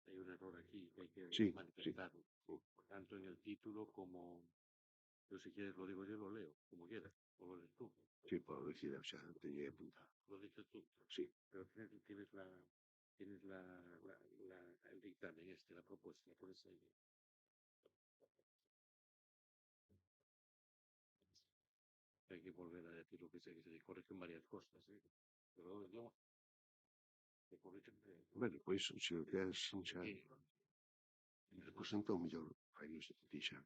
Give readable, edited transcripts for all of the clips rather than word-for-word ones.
Hay un error aquí que hay que Sí, manifestarlo, tanto en el título como, yo si quieres lo digo yo, lo leo, como quieras, o lo lees tú. sí, puedo decir, o sea, tenía apuntado. Lo dices tú. Sí. Pero tienes el dictamen la propuesta, por eso hay que volver a decir lo que se corrigen varias cosas, pero yo se corrigen. Bueno, pois, se o queres, xa, pois entón, mellor, fai non se ti xa.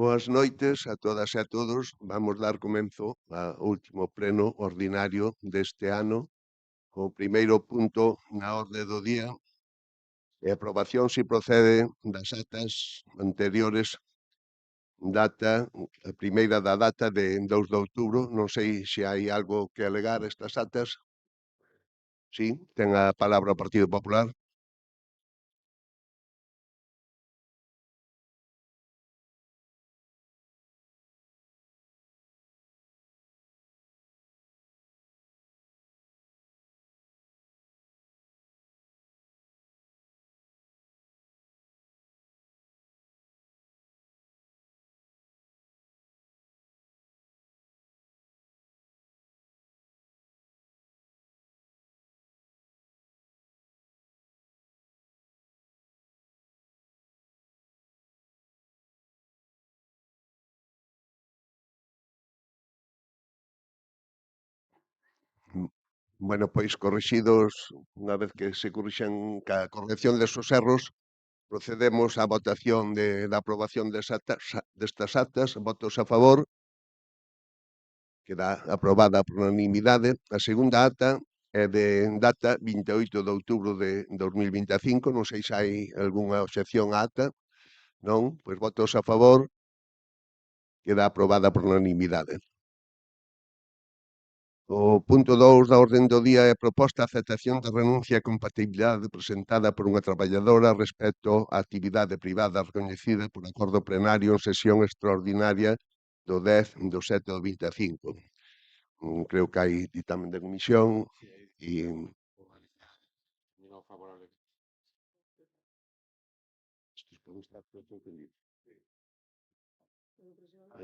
Boas noites a todas e a todos. Vamos dar comenzo ao último pleno ordinario deste ano, co primeiro punto na orde do día e aprobación, se procede, das actas anteriores, data, a primeira da data de 2 de outubro. Non sei se hai algo que alegar estas actas. Sí, ten a palabra o Partido Popular. Bueno, pois corrixidos, unha vez que se corrixan ca corrección desos erros, procedemos á votación da aprobación destas actas. Votos a favor, queda aprobada por unanimidade. A segunda acta é de data 28 de outubro de 2025. Non sei se hai algunha obxección á acta. Non? Pois votos a favor, queda aprobada por unanimidade. O punto 2 da orden do día é proposta a aceptación da renuncia e compatibilidade presentada por unha traballadora respecto á actividade privada recoñecida por acordo plenario en sesión extraordinaria do 10 do 7 do 25. Creo que hai ditamen de comisión e No favorable.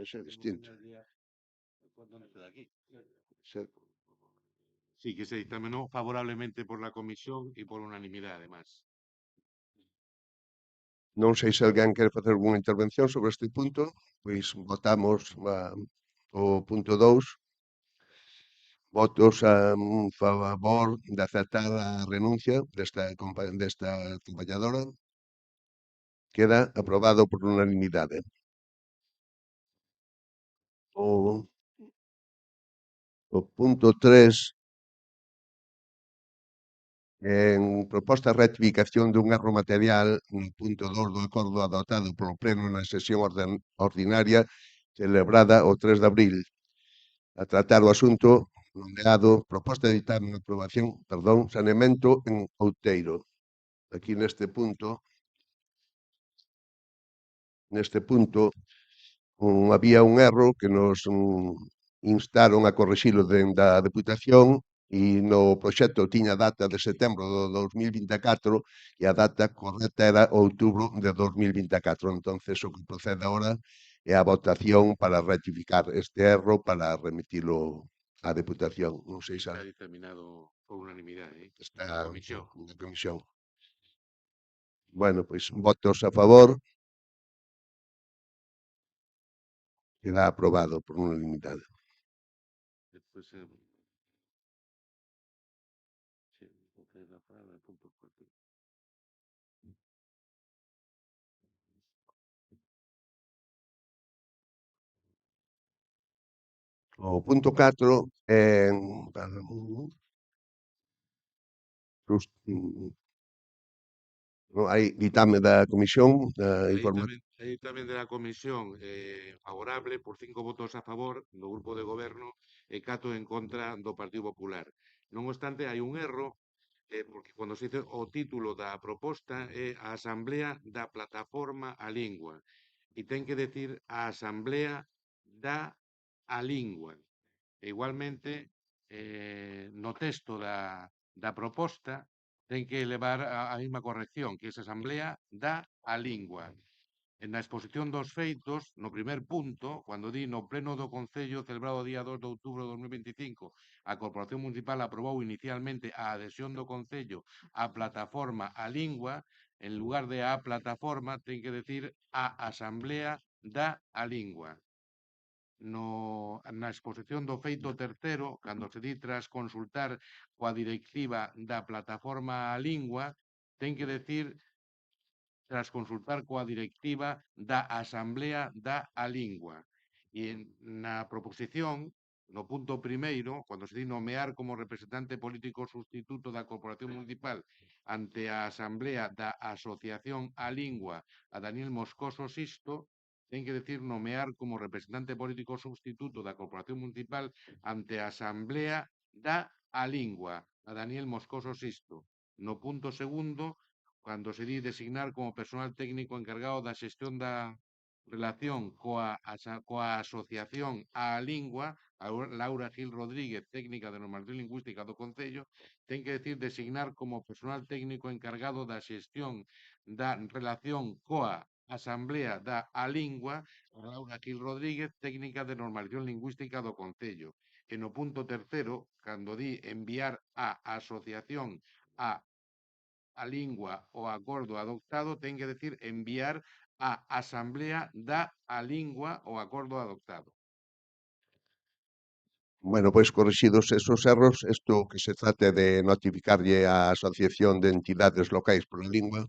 Ese é distinto. ¿Dónde queda aquí? Se- Sí, que se dictaminó favorablemente por la comisión y por unanimidad, además. Non sei se alguén quere facer algunha intervención sobre este punto, pois votamos o punto 2. Votos a favor de aceptar a renuncia desta traballadora. Queda aprobado por unanimidade. O punto 3, en proposta de rectificación dun erro material no punto 2 do acordo adoptado polo Pleno na sesión ordinaria celebrada o 3 de abril. A tratar o asunto nomeado proposta de dictamen de aprobación, saneamento en Outeiro. Aquí neste punto había un erro que nos instaron a corrixilo dende a Deputación e no proxecto tiña data de setembro do 2024 e a data correcta era outubro de 2024. Entonces o que procede agora é a votación para rectificar este erro para remitilo á Deputación. Non sei se Está determinado por unanimidad, está na comisión. na comisión. Bueno, pois votos a favor, Queda aprobado por unanimidade. Después, sí, entonces la palabra, el punto 4. O punto 4 é hai ditame da comisión Hay tamén de la comisión favorable por 5 votos a favor do grupo de goberno e 4 en contra do Partido Popular. Non obstante, hai un erro, porque cando se dice o título da proposta é a Asamblea da Plataforma a Lingua e ten que decir a Asamblea da a Lingua. E igualmente, no texto da proposta ten que levar a mesma corrección, que é Asamblea da a Lingua. En la exposición dos feitos, no primer punto, cando di no pleno do Concello celebrado o día 2 de outubro de 2025, a Corporación Municipal aprobou inicialmente a adhesión do Concello á plataforma a lingua, en lugar de a plataforma ten que decir a Asamblea da a Lingua. Na exposición do feito terceiro, cando se di tras consultar coa directiva da plataforma a lingua, ten que decir tras consultar coa directiva da Asamblea da a Lingua. E na proposición, no punto primeiro, cando se di nomear como representante político sustituto da Corporación Municipal ante a Asamblea da Asociación a Lingua a Daniel Moscoso Sisto, ten que decir nomear como representante político sustituto da Corporación Municipal ante a Asamblea da a Lingua a Daniel Moscoso Sisto. No punto segundo, cando se di designar como personal técnico encargado da xestión da relación coa asociación á lingua, a Laura Gil Rodríguez, técnica de normalización lingüística do Concello, ten que decir designar como personal técnico encargado da xestión da relación coa Asamblea da a lingua, a Laura Gil Rodríguez, técnica de normalización lingüística do Concello. E no punto terceiro, cando di enviar a asociación a lingua o acordo adoptado, ten que decir enviar a Asamblea da a lingua o acordo adoptado. Bueno, pois corrixidos esos erros, isto que se trate de notificarlle á Asociación de Entidades Locais pola Lingua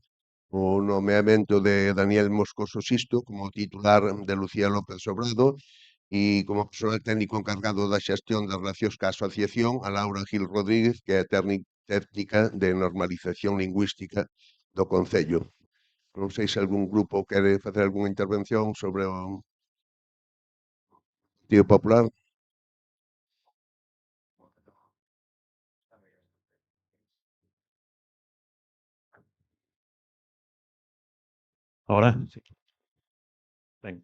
o nomeamento de Daniel Moscoso Sisto como titular de Lucía López Sobrado e como personal técnico encargado da xestión das relacións ca asociación a Laura Gil Rodríguez, que é técnica de normalización lingüística do Concello. Non sei se algún grupo quere facer algunha intervención sobre o Partido Popular. Ahora, sí. Ben,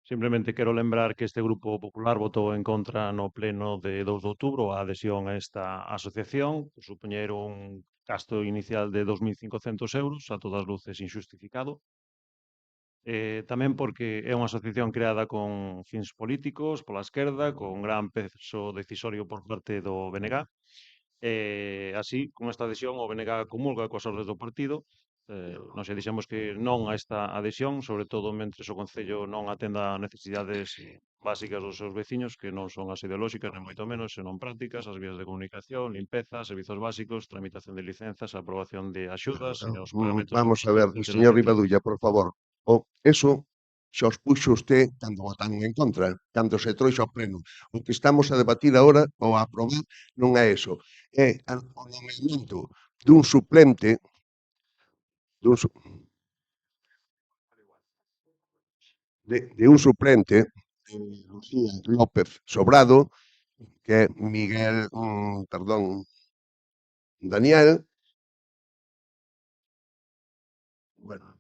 simplemente quero lembrar que este Grupo Popular votou en contra no pleno de 2 de outubro a adhesión a esta asociación, que supoñeron un gasto inicial de 2.500 euros, a todas luces injustificado. Tamén porque é unha asociación creada con fins políticos pola esquerda, con gran peso decisorio por parte do BNG. Así, con esta adhesión, o BNG comulga coas ordes do partido. Nós xa dixemos que non a esta adhesión, sobre todo mentres o Concello non atenda a necesidades básicas dos seus veciños, que non son as ideolóxicas, nem moito menos, senón prácticas, as vías de comunicación, limpeza, servizos básicos, tramitación de licenzas, aprobación de axudas e os pagamentos Vamos a ver, señor Rivadulla, por favor. Eso xa os puxo usted cando votaron en contra, cando se trouxo ao pleno. O que estamos a debatir agora ou a aprobar non é eso. É o nomeamento dun suplente de un suplente, Lucía López Sobrado, que é Miguel, Daniel. Bueno,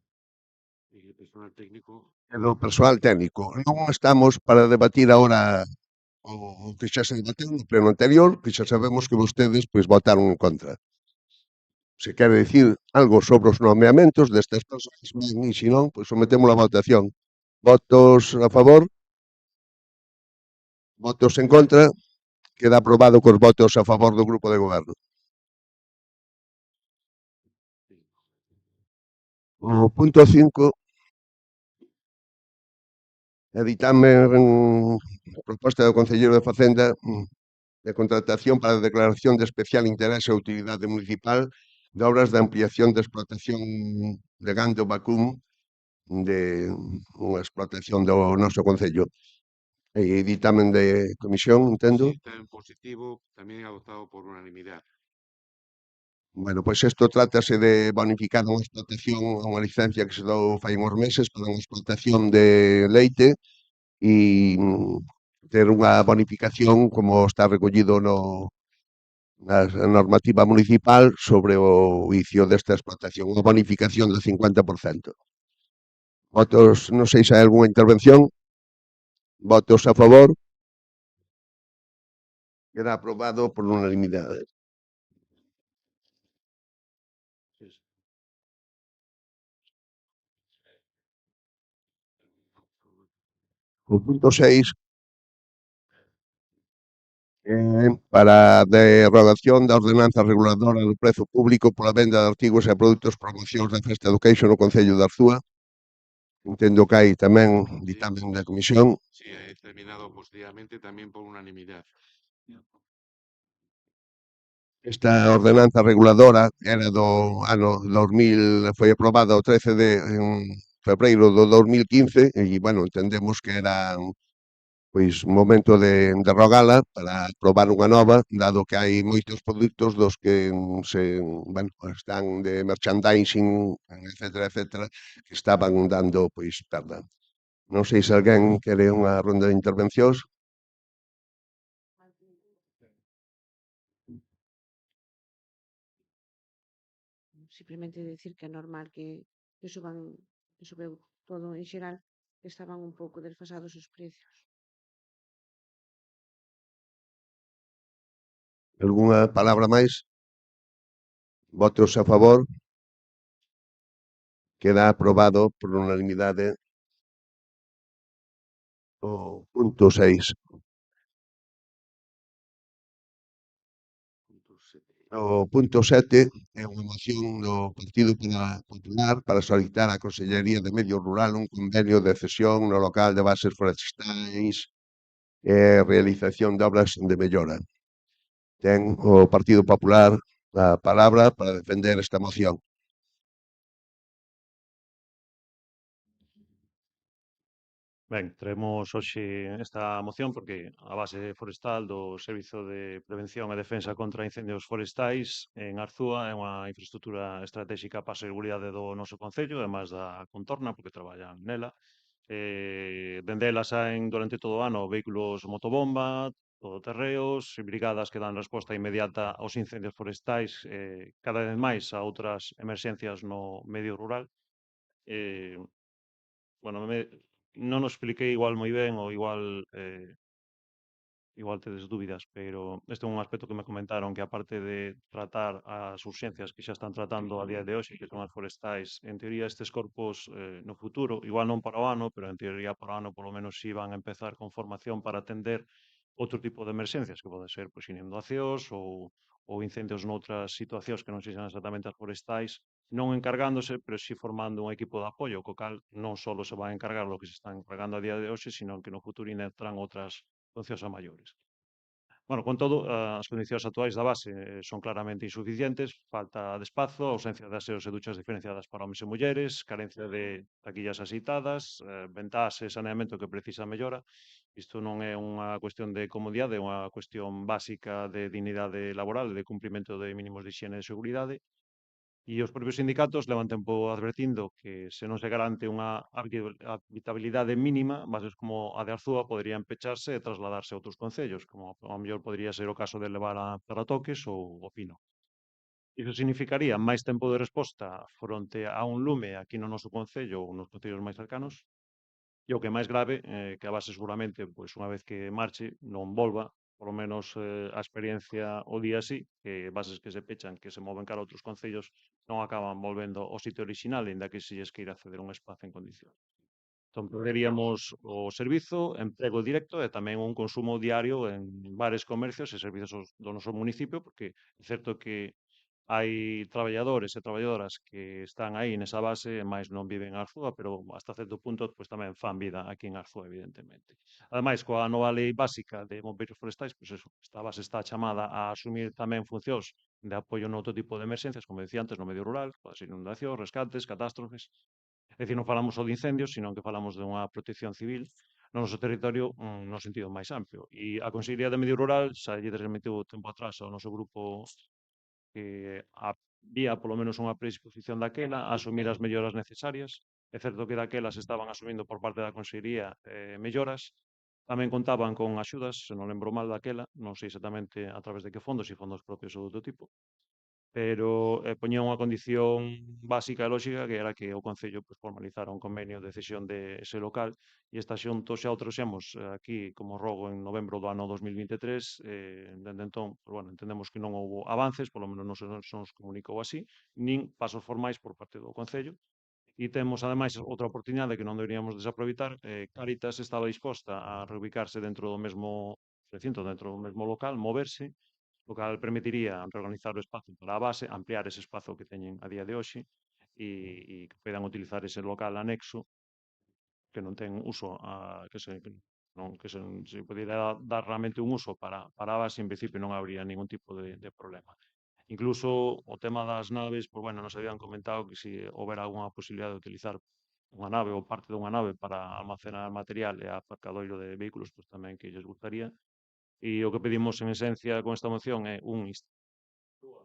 E personal técnico. e do persoal técnico. Non estamos para debatir agora o que xa se debateu no pleno anterior, que xa sabemos que vostedes pois votaron en contra. Se quere dicir algo sobre os nomeamentos destas persoas, ben, e se non, pois sometemos a votación. Votos a favor? Votos en contra? Queda aprobado cos votos a favor do grupo de goberno. O punto 5 E ditame proposta do Concelleiro de Facenda de contratación para a declaración de especial interese e utilidade municipal de obras de ampliación de explotación de gando vacún de unha explotación do noso Concello. E ditamen de comisión, entendo. Sí, está en positivo, también adoptado por unanimidad. Bueno, pois isto trátase de bonificar unha explotación, unha licencia que se dou fai uns meses para unha explotación de leite e ter unha bonificación como está recollido na normativa municipal sobre o inicio desta explotación, unha bonificación do 50%. Votos, non sei se hai algunha intervención. Votos a favor. Queda aprobado por unanimidade. O punto 6 para a derogación da ordenanza reguladora do prezo público pola venda de artigos e produtos promocións da festa do queixo no Concello de Arzúa. Entendo que hai tamén ditamen da comisión. Sí, he terminado positivamente también por unanimidad. Esta ordenanza reguladora era do ano 2000, foi aprobada o 13 de febreiro do 2015 e, bueno, entendemos que era pois momento de derrogala para aprobar unha nova, dado que hai moitos produtos dos que bueno, están de merchandising, etcétera, etcétera, que estaban dando pois perda. Non sei se alguén quere unha ronda de intervencións. Simplemente decir que é normal que subeu todo en xeral, que estaban un pouco desfasados os precios. Algunha palabra máis? Votos a favor. Queda aprobado por unanimidade o punto 6. O punto 7 é unha moción do Partido Popular para solicitar á Consellería de Medio Rural un convenio de cesión no local de bases forestais e realización de obras de mellora. Ten o Partido Popular a palabra para defender esta moción. Ben, traemos hoxe esta moción porque a base forestal do Servizo de Prevención e Defensa contra Incendios Forestais en Arzúa é unha infraestructura estratégica para a seguridade do noso concello, además da contorna, porque traballan nela. Dende ela saen durante todo o ano vehículos motobomba, todoterreos, brigadas que dan resposta inmediata aos incendios forestais, cada vez máis a outras emerxencias no medio rural. Bueno, non o expliquei igual moi ben ou igual tedes dúbidas, pero este é un aspecto que me comentaron que aparte de tratar as urxencias que xa están tratando a día de hoxe, que son as forestais, en teoría estes corpos no futuro, igual non para o ano, pero en teoría para o ano polo menos si van a empezar con formación para atender outro tipo de emerxencias, que pode ser pois, inundacións ou incendios noutras situacións que non sexan exactamente as forestais, non encargándose, pero si formando un equipo de apoio, co cal non só se van a encargar lo que se están encargando a día de hoxe, sino que no futuro ainda entran outras funcións a maiores. Bueno, con todo, as condicións actuais da base son claramente insuficientes, falta de espazo, ausencia de aseos e duchas diferenciadas para homes e mulleres, carencia de taquillas asitadas, ventás e saneamento que precisa mellora. Isto non é unha cuestión de comodidade, é unha cuestión básica de dignidade laboral e de cumprimento de mínimos de higiene e seguridade. E os propios sindicatos levan tempo advertindo que se non se garante unha habitabilidade mínima, bases como a de Arzúa poderían pecharse e trasladarse a outros concellos, como ao mellor podría ser o caso de levar a Zaratoques ou o Pino. Iso significaría máis tempo de resposta fronte a un lume aquí no noso concello ou nos concellos máis cercanos, e o que é máis grave, que a base seguramente, pois unha vez que marche, non volva, polo menos a experiencia o día así, que bases que se pechan, que se moven cara a outros concellos, non acaban volvendo ao sitio orixinal, ainda que se lles queira acceder a un espazo en condicións. Entón, perderíamos o servizo, emprego directo e tamén un consumo diario en bares, comercios e servizos do noso municipio, porque é certo que hai traballadores e traballadoras que están aí nesa base, e máis non viven en Arzúa, pero hasta certo punto pois tamén fan vida aquí en Arzúa, evidentemente. Ademais, coa nova lei básica de bombeiros forestais, pois eso, esta base está chamada a asumir tamén funcións de apoio noutro tipo de emerxencias, como decía antes, no medio rural, pois inundacións, rescates, catástrofes. É dicir, non falamos só de incendios, sino que falamos de unha protección civil no noso territorio no sentido máis amplio. E a Consellería de Medio Rural xa lle transmitiu tempo atrás ao noso grupo que había polo menos unha predisposición daquela a asumir as melloras necesarias. É certo que daquelas estaban asumindo por parte da Consellería melloras, tamén contaban con axudas, se non lembro mal daquela, non sei exactamente a través de que fondos, se fondos propios ou de outro tipo, pero poñía unha condición básica e lóxica que era que o Concello pues, formalizara un convenio de cesión de ese local e esta xunto xa o trouxemos aquí como rogo en novembro do ano 2023 dende entón, pues, bueno, entendemos que non houbo avances, polo menos non se nos comunicou así, nin pasos formais por parte do Concello. E temos, ademais, outra oportunidade que non deberíamos desaproveitar. Cáritas estaba disposta a reubicarse dentro do mesmo recinto, dentro do mesmo local, moverse, o cal permitiría reorganizar o espazo para a base, ampliar ese espazo que teñen a día de hoxe e que poidan utilizar ese local anexo que non ten uso, se pudiera dar realmente un uso para a base, en principio non habría ningún tipo de problema. Incluso o tema das naves, pois bueno, nos habían comentado que se houbera algunha posibilidade de utilizar unha nave ou parte dunha nave para almacenar material e aparcadoiro de vehículos, pois tamén que lles gustaría. E o que pedimos en esencia con esta moción é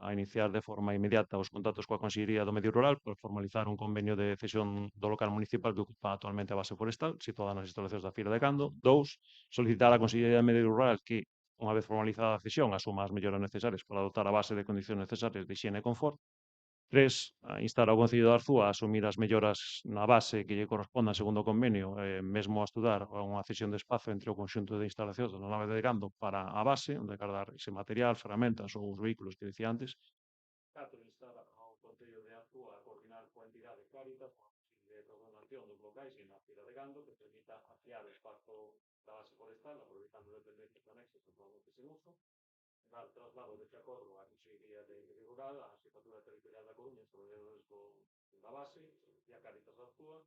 a iniciar de forma inmediata os contactos coa Consellería do Medio Rural por formalizar un convenio de cesión do local municipal que ocupa actualmente a base forestal, situada nas instalacións da Fira de Cando. 2. Solicitar á Consellería do Medio Rural que, unha vez formalizada a cesión, asuma as melloras necesarias para dotar a base de condicións necesarias de higiene e confort. 3. Instar ao Concello de Arzúa a asumir as melloras na base que lle correspondan segundo o convenio, mesmo a estudar unha cesión de espazo entre o conxunto de instalacións da nave de Gando para a base, onde cargar ese material, ferramentas ou os vehículos que dicía antes. 4. Instar ao Concello de Arzúa a coordinar coa entidade Cáritas a posible programación dos locais e na Fira de Gando que permita ampliar o espazo da base forestal, aproveitando dependencias anexas actualmente sen uso, dar traslado deste acordo á Consellería de Medio Rural, á Xefatura Territorial da Coruña, os proveedores da base e a Cáritas da Arzúa.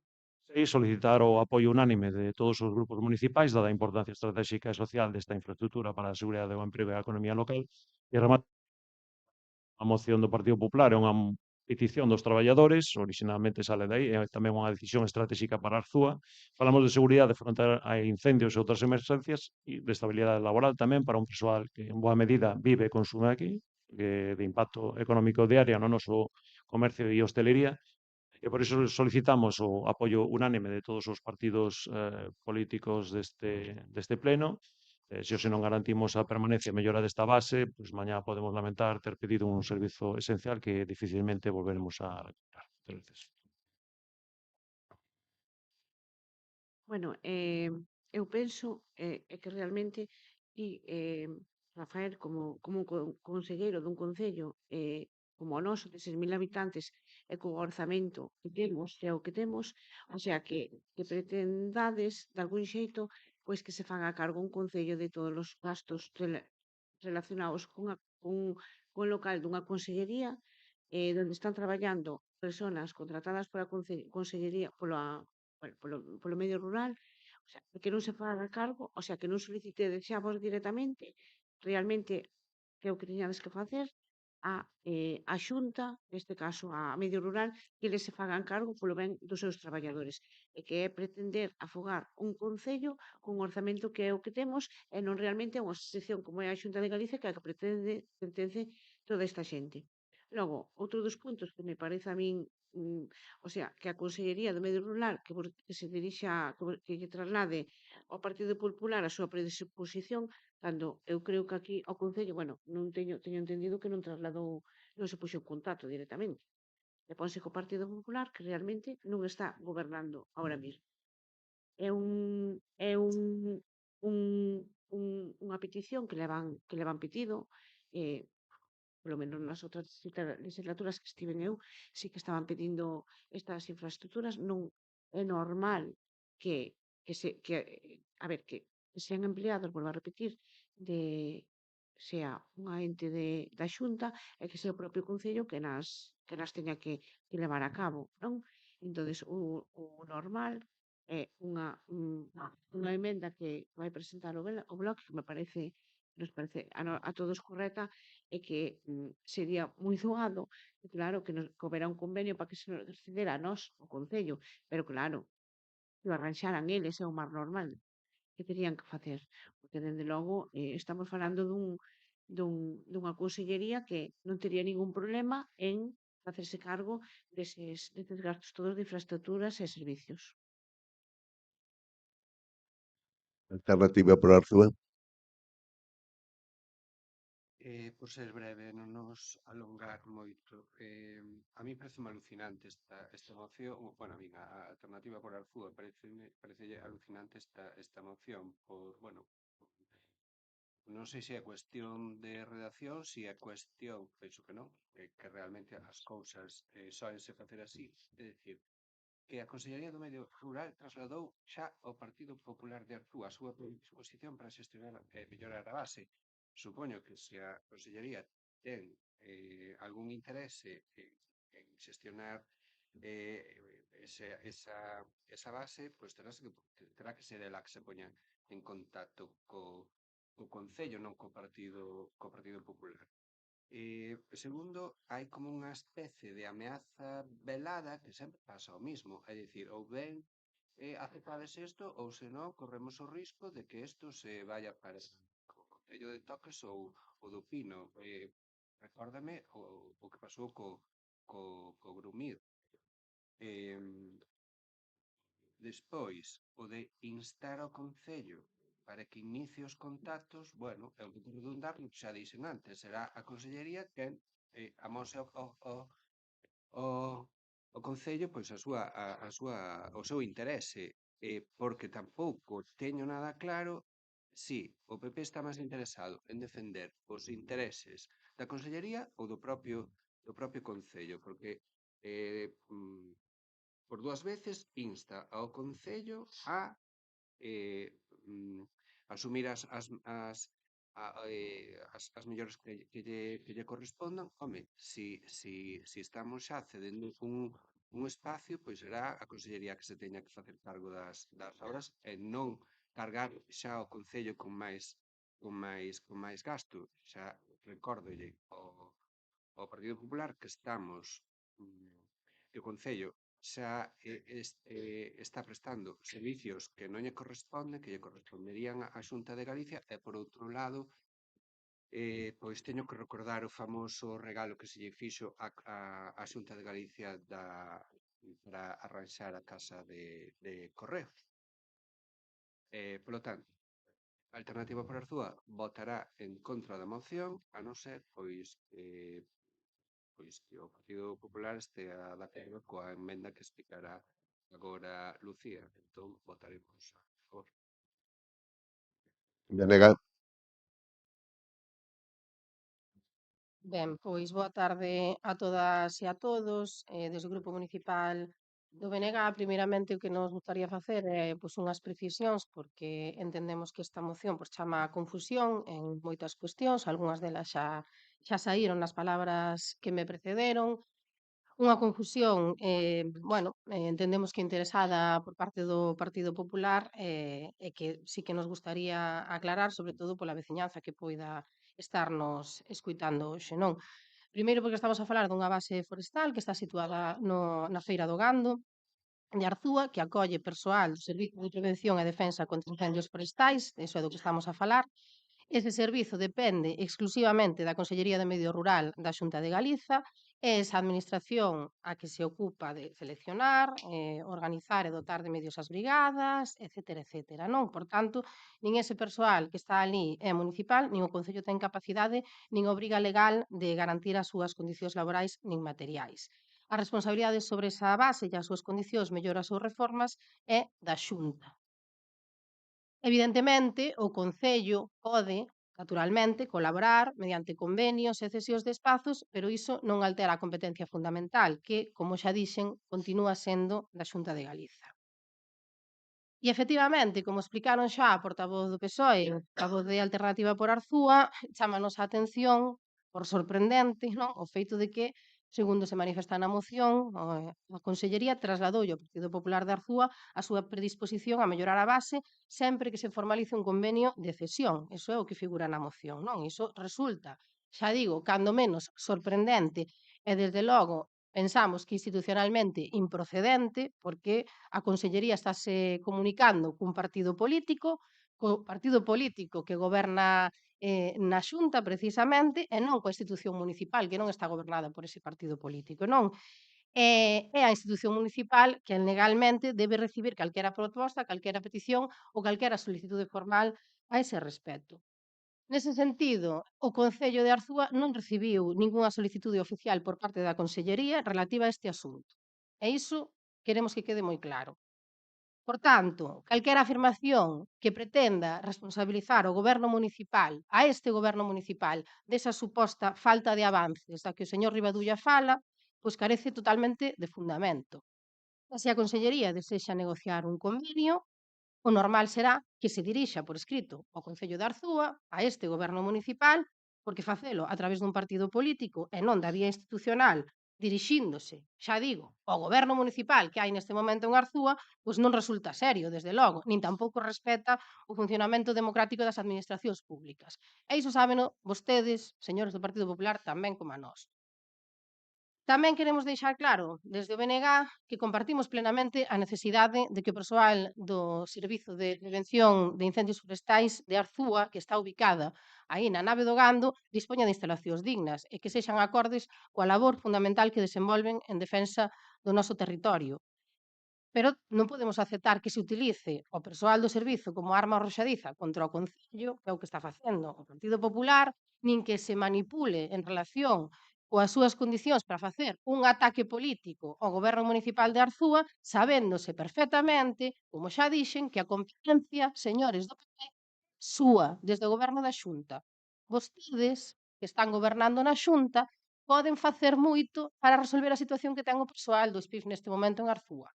6. Solicitar o apoio unánime de todos os grupos municipais, dada a importancia estratégica e social desta infraestructura para a seguridade do emprego e a economía local. E rematar a moción do Partido Popular é unha petición dos traballadores, originalmente sale de aí, é tamén unha decisión estratégica para Arzúa. Falamos de seguridade fronte a incendios e outras emerxencias e de estabilidade laboral tamén para un persoal que en boa medida vive e consume aquí, de impacto económico diario no noso comercio e hostelería. E por iso solicitamos o apoio unánime de todos os partidos políticos deste pleno. Se hoxe non garantimos a permanencia e mellora desta base, pois mañá podemos lamentar ter pedido un servizo esencial que dificilmente volveremos a recuperar. Moitas veces. Bueno, eu penso que realmente ti, Rafael, como conselleiro dun concello como o noso, de 6.000 habitantes, e co orzamento que temos, e o que temos, o sea, que pretendades, de algún xeito, pois que se faga cargo un concello de todos os gastos relacionados con local dunha consellería donde están traballando persoas contratadas pola consellería polo medio rural, o sea, que non se faga cargo, o sea, que non solicitedes xa vos directamente realmente que é o que tiñades que facer a Xunta, neste caso a Medio Rural, que eles se fagan cargo polo ben dos seus traballadores e que é pretender afogar un concello con orzamento que é o que temos e non realmente é unha asociación como é a Xunta de Galicia que é a que pertence toda esta xente. Logo, outro dos puntos que me parece a min, o sea, que a Consellería do Medio Rural que se dirixa, que lle traslade ao Partido Popular a súa predisposición, cando eu creo que aquí ao Concello, bueno, teño entendido que non trasladou, non se puxo en contacto directamente. E ponse co Partido Popular que realmente non está gobernando ahora mesmo. É unha petición que levan pedido, polo menos nas outras legislaturas que estiven eu, sí que estaban pedindo estas infraestructuras. Non é normal que, que se, que, a ver, que sean empleados, volvo a repetir, sea unha ente da Xunta e que sea o propio Concello que nas teña que levar a cabo, non? Entonces, o normal é unha emenda que vai presentar o Bloque, que nos parece a todos correcta, e que sería moi doado, e claro, que houbera un convenio para que se nos cedera a nós, o Concello, pero claro, que o arranxaran eles, é o máis normal que terían que facer, porque dende logo estamos falando dunha consellería que non tería ningún problema en facerse cargo deses gastos todos de infraestructuras e servicios. Alternativa por Arzúa. Por ser breve, non nos alongar moito. A mí parece alucinante esta moción. Bueno, a min a alternativa por Arzúa parece alucinante esta moción non sei se é cuestión de redacción, se é cuestión, penso que non, que realmente as cousas soense facer así. É dicir, que a Consellería do Medio Rural trasladou xa ao Partido Popular de Arzúa a súa predisposición para xestionar e mellorar a base. Supoño que se a Consellería ten algún interese en xestionar esa base, pois terá que ser ela que se poña en contacto co Concello, non co Partido Popular. Segundo, hai como unha especie de ameaza velada que sempre pasa o mismo, é dicir, ou ben aceptades isto ou senón corremos o risco de que isto se vaya para o Concello de Toques ou do Pino. Recórdame o que pasou co Grumir. Despois, o de instar ao Concello para que inicie os contactos, bueno, é un pouco redundar no que xa dixen antes, será a Consellería quen amose o Concello pois o seu interese, porque tampouco teño nada claro si o PP está máis interesado en defender os intereses da Consellería ou do propio Concello, porque por dúas veces insta ao Concello a asumir as mellores que lle correspondan. Home, si estamos xa cedendo un espacio, pois será a Consellería que se teña que facer cargo das obras e non cargar xa o Concello con máis gasto. Xa recórdolle ao Partido Popular que estamos que o Concello xa está prestando servicios que non lle corresponden, que lle corresponderían á Xunta de Galicia, e por outro lado, pois teño que recordar o famoso regalo que se lle fixo á Xunta de Galicia para arranxar a casa de Correos. Polo tanto, a Alternativa por Arzúa votará en contra da moción, a non ser, pois que o Partido Popular estea de acordo coa emenda que explicará agora Lucía. Entón, votaremos a favor. Venega. Ben, pois boa tarde a todas e a todos. Desde o Grupo Municipal do BNG, primeiramente o que nos gustaría facer é unhas precisións, porque entendemos que esta moción chama a confusión en moitas cuestións, algunhas delas xa saíron nas palabras que me precederon. Unha confusión, entendemos que interesada por parte do Partido Popular, e que sí que nos gustaría aclarar, sobre todo pola veciñanza que poida estarnos escuitando hoxe, non? Primeiro porque estamos a falar dunha base forestal que está situada na Feira do Gando de Arzúa, que acolle persoal do Servizo de Prevención e Defensa contra Incendios Forestais, eso é do que estamos a falar. Ese servizo depende exclusivamente da Consellería de Medio Rural da Xunta de Galiza, e esa administración a que se ocupa de seleccionar, organizar e dotar de medios as brigadas, etcétera, etcétera, non? Por tanto, nin ese persoal que está ali é municipal, nin o Concello ten capacidade, nin obriga legal de garantir as súas condicións laborais nin materiais. A responsabilidade sobre esa base e as súas condicións, melloras ou reformas é da Xunta. Evidentemente, o Concello pode, naturalmente, colaborar mediante convenios e cesións de espazos, pero iso non altera a competencia fundamental, que, como xa dixen, continúa sendo da Xunta de Galiza. E efectivamente, como explicaron xa a portavoz do PSOE, a voz de Alternativa por Arzúa, chámanos a atención, por sorprendente, non? O feito de que, segundo se manifesta na moción, a Consellería trasladoulle ao Partido Popular de Arzúa a súa predisposición a mellorar a base sempre que se formalice un convenio de cesión. Iso é o que figura na moción, non? Iso resulta, xa digo, cando menos sorprendente e, desde logo, pensamos que institucionalmente improcedente, porque a Consellería estáse comunicando cun partido político que goberna na Xunta precisamente e non coa institución municipal, que non está gobernada por ese partido político, non? É a institución municipal que legalmente debe recibir calquera proposta, calquera petición ou calquera solicitude formal a ese respecto. Nese sentido, o Concello de Arzúa non recibiu ningunha solicitude oficial por parte da Consellería relativa a este asunto. E iso queremos que quede moi claro. Por tanto, calquera afirmación que pretenda responsabilizar o Goberno municipal, a este Goberno municipal, desa suposta falta de avances da que o señor Rivadulla fala, pois carece totalmente de fundamento. E se a Consellería desexa negociar un convenio, o normal será que se dirixa por escrito ao Concello de Arzúa, a este Goberno municipal, porque facelo a través dun partido político e non da vía institucional, dirixíndose, xa digo, ao Goberno municipal que hai neste momento en Arzúa, pois non resulta serio, desde logo, nin tampouco respecta o funcionamento democrático das administracións públicas. E iso sábeno vostedes, señores do Partido Popular, tamén como a nós. Tamén queremos deixar claro, desde o BNG, que compartimos plenamente a necesidade de que o persoal do Servizo de Prevención de Incendios Forestais de Arzúa, que está ubicada aí na nave do Gando, dispoña de instalacións dignas e que sexan acordes coa labor fundamental que desenvolven en defensa do noso territorio. Pero non podemos aceptar que se utilice o persoal do servizo como arma arroxadiza contra o Concello, que é o que está facendo o Partido Popular, nin que se manipule en relación coas súas condicións para facer un ataque político ao Goberno municipal de Arzúa, sabéndose perfectamente, como xa dixen, que a competencia, señores do PP, súa, desde o Goberno da Xunta. Vostedes, que están gobernando na Xunta, poden facer moito para resolver a situación que ten o persoal do SPIF neste momento en Arzúa.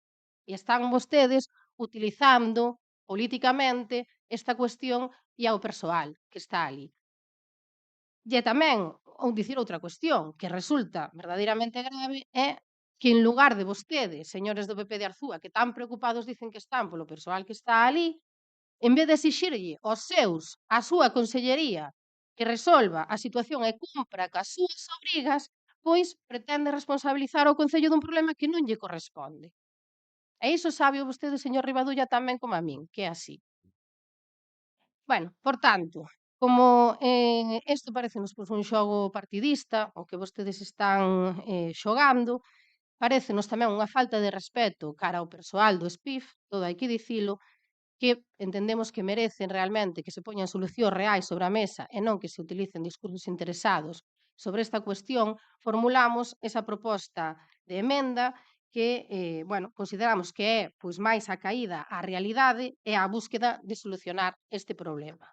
E están vostedes utilizando politicamente esta cuestión e ao persoal que está ali. E tamén, ou dicir outra cuestión, que resulta verdadeiramente grave, é que en lugar de vostedes, señores do PP de Arzúa, que tan preocupados dicen que están polo persoal que está ali, en vez de exixirlle aos seus, a súa consellería, que resolva a situación e cumpra cas súas obrigas, pois pretende responsabilizar ao Concello dun problema que non lle corresponde. E iso sabe vostede, señor Rivadulla, tamén como a min, que é así. Bueno, por tanto, como isto parecenos pois, un xogo partidista, o que vostedes están xogando, parecenos tamén unha falta de respeto cara ao persoal do SPIF, todo hai que dicilo, que entendemos que merecen realmente que se poñan solucións reais sobre a mesa e non que se utilicen discursos interesados sobre esta cuestión, formulamos esa proposta de emenda que, bueno, consideramos que é pois máis a caída á realidade e á búsqueda de solucionar este problema.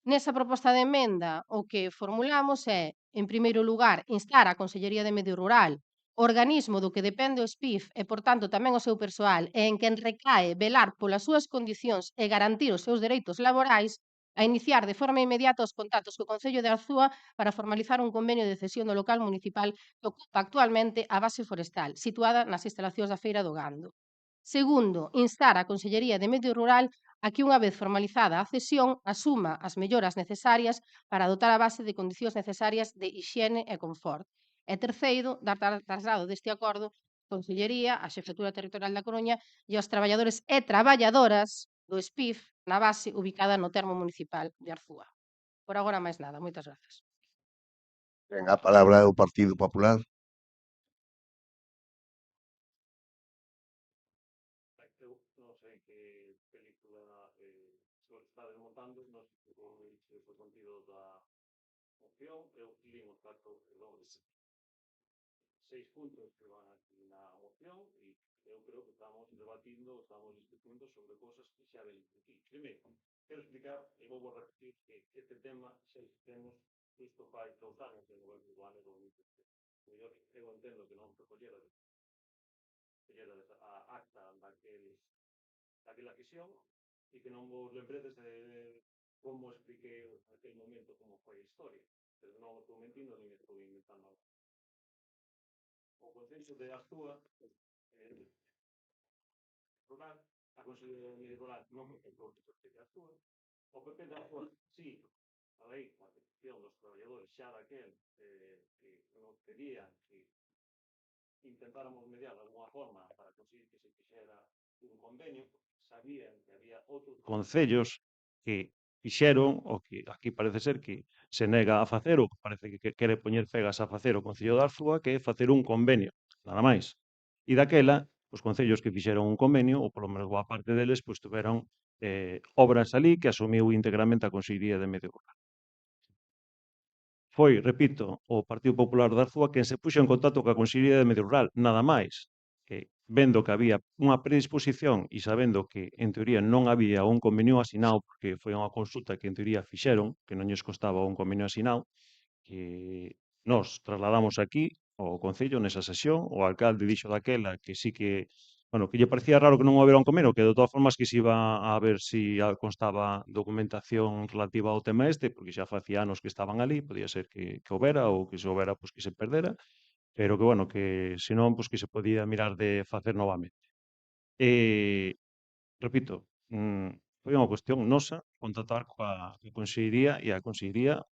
Nesa proposta de emenda, o que formulamos é, en primeiro lugar, instar a Consellería de Medio Rural, organismo do que depende o SPIF e, por tanto, tamén o seu persoal, e en quen recae velar polas súas condicións e garantir os seus dereitos laborais, a iniciar de forma inmediata os contactos co Concello de Arzúa para formalizar un convenio de cesión do local municipal que ocupa actualmente a base forestal, situada nas instalacións da Feira do Gando. Segundo, instar a Consellería de Medio Rural a que, unha vez formalizada a cesión, asuma as melloras necesarias para dotar a base de condicións necesarias de hixiene e confort. E terceiro, dar traslado deste acordo á Consellería, á Xefetura Territorial da Coruña e aos traballadores e traballadoras do SPIF na base ubicada no termo municipal de Arzúa. Por agora máis nada, moitas grazas. Ten a palabra o Partido Popular. Eu non sei que película se está desmontando, non sei se foi contido da moción, eu limo os 6 puntos que van aquí na moción e eu creo que estamos debatindo, estamos discutindo sobre cosas que xa ven aquí. Primeiro, quero explicar, e vou repetir, que este tema xa temos isto fai 2 anos en o goberno do ano 2023. Eu entendo que non recollera a acta daquela quisión e que non vos lembredes de como expliquei aquel momento como foi a historia. Pero non estou mentindo nin estou inventando algo. O Concello de Azúa rural, a Consellería de Medio Rural non é o PP de Azúa. O PP de Azúa, sí, a lei, a petición dos traballadores xa daquel que nos pedían que intentáramos mediar de alguna forma para conseguir que se fixera un convenio, sabían que había outros concellos que fixeron o que aquí parece ser que se nega a facer ou que parece que quere poñer pegas a facer o Concello de Arzúa, que é facer un convenio, nada máis. E daquela, os concellos que fixeron un convenio, ou polo menos boa parte deles, pois tuveron obras ali que asumiu íntegramente a Consellería de Medio Rural. Foi, repito, o Partido Popular de Arzúa quen se puxo en contacto coa Consellería de Medio Rural, nada máis, que vendo que había unha predisposición e sabendo que, en teoría, non había un convenio asinado, porque foi unha consulta que, en teoría, fixeron, que non lles costaba un convenio asinado, que nós trasladamos aquí ao Concello nesa sesión, o alcalde dixo daquela que sí que, bueno, que lle parecía raro que non houbera un convenio, que de todas formas que se iba a ver si constaba documentación relativa ao tema este, porque xa facía anos que estaban ali, podía ser que houbera, ou que se houbera, pois que se perdera, pero que, bueno, que se non, pois que se podía mirar de facer novamente. Repito, foi unha cuestión nosa contactar coa Consellería e a Consellería,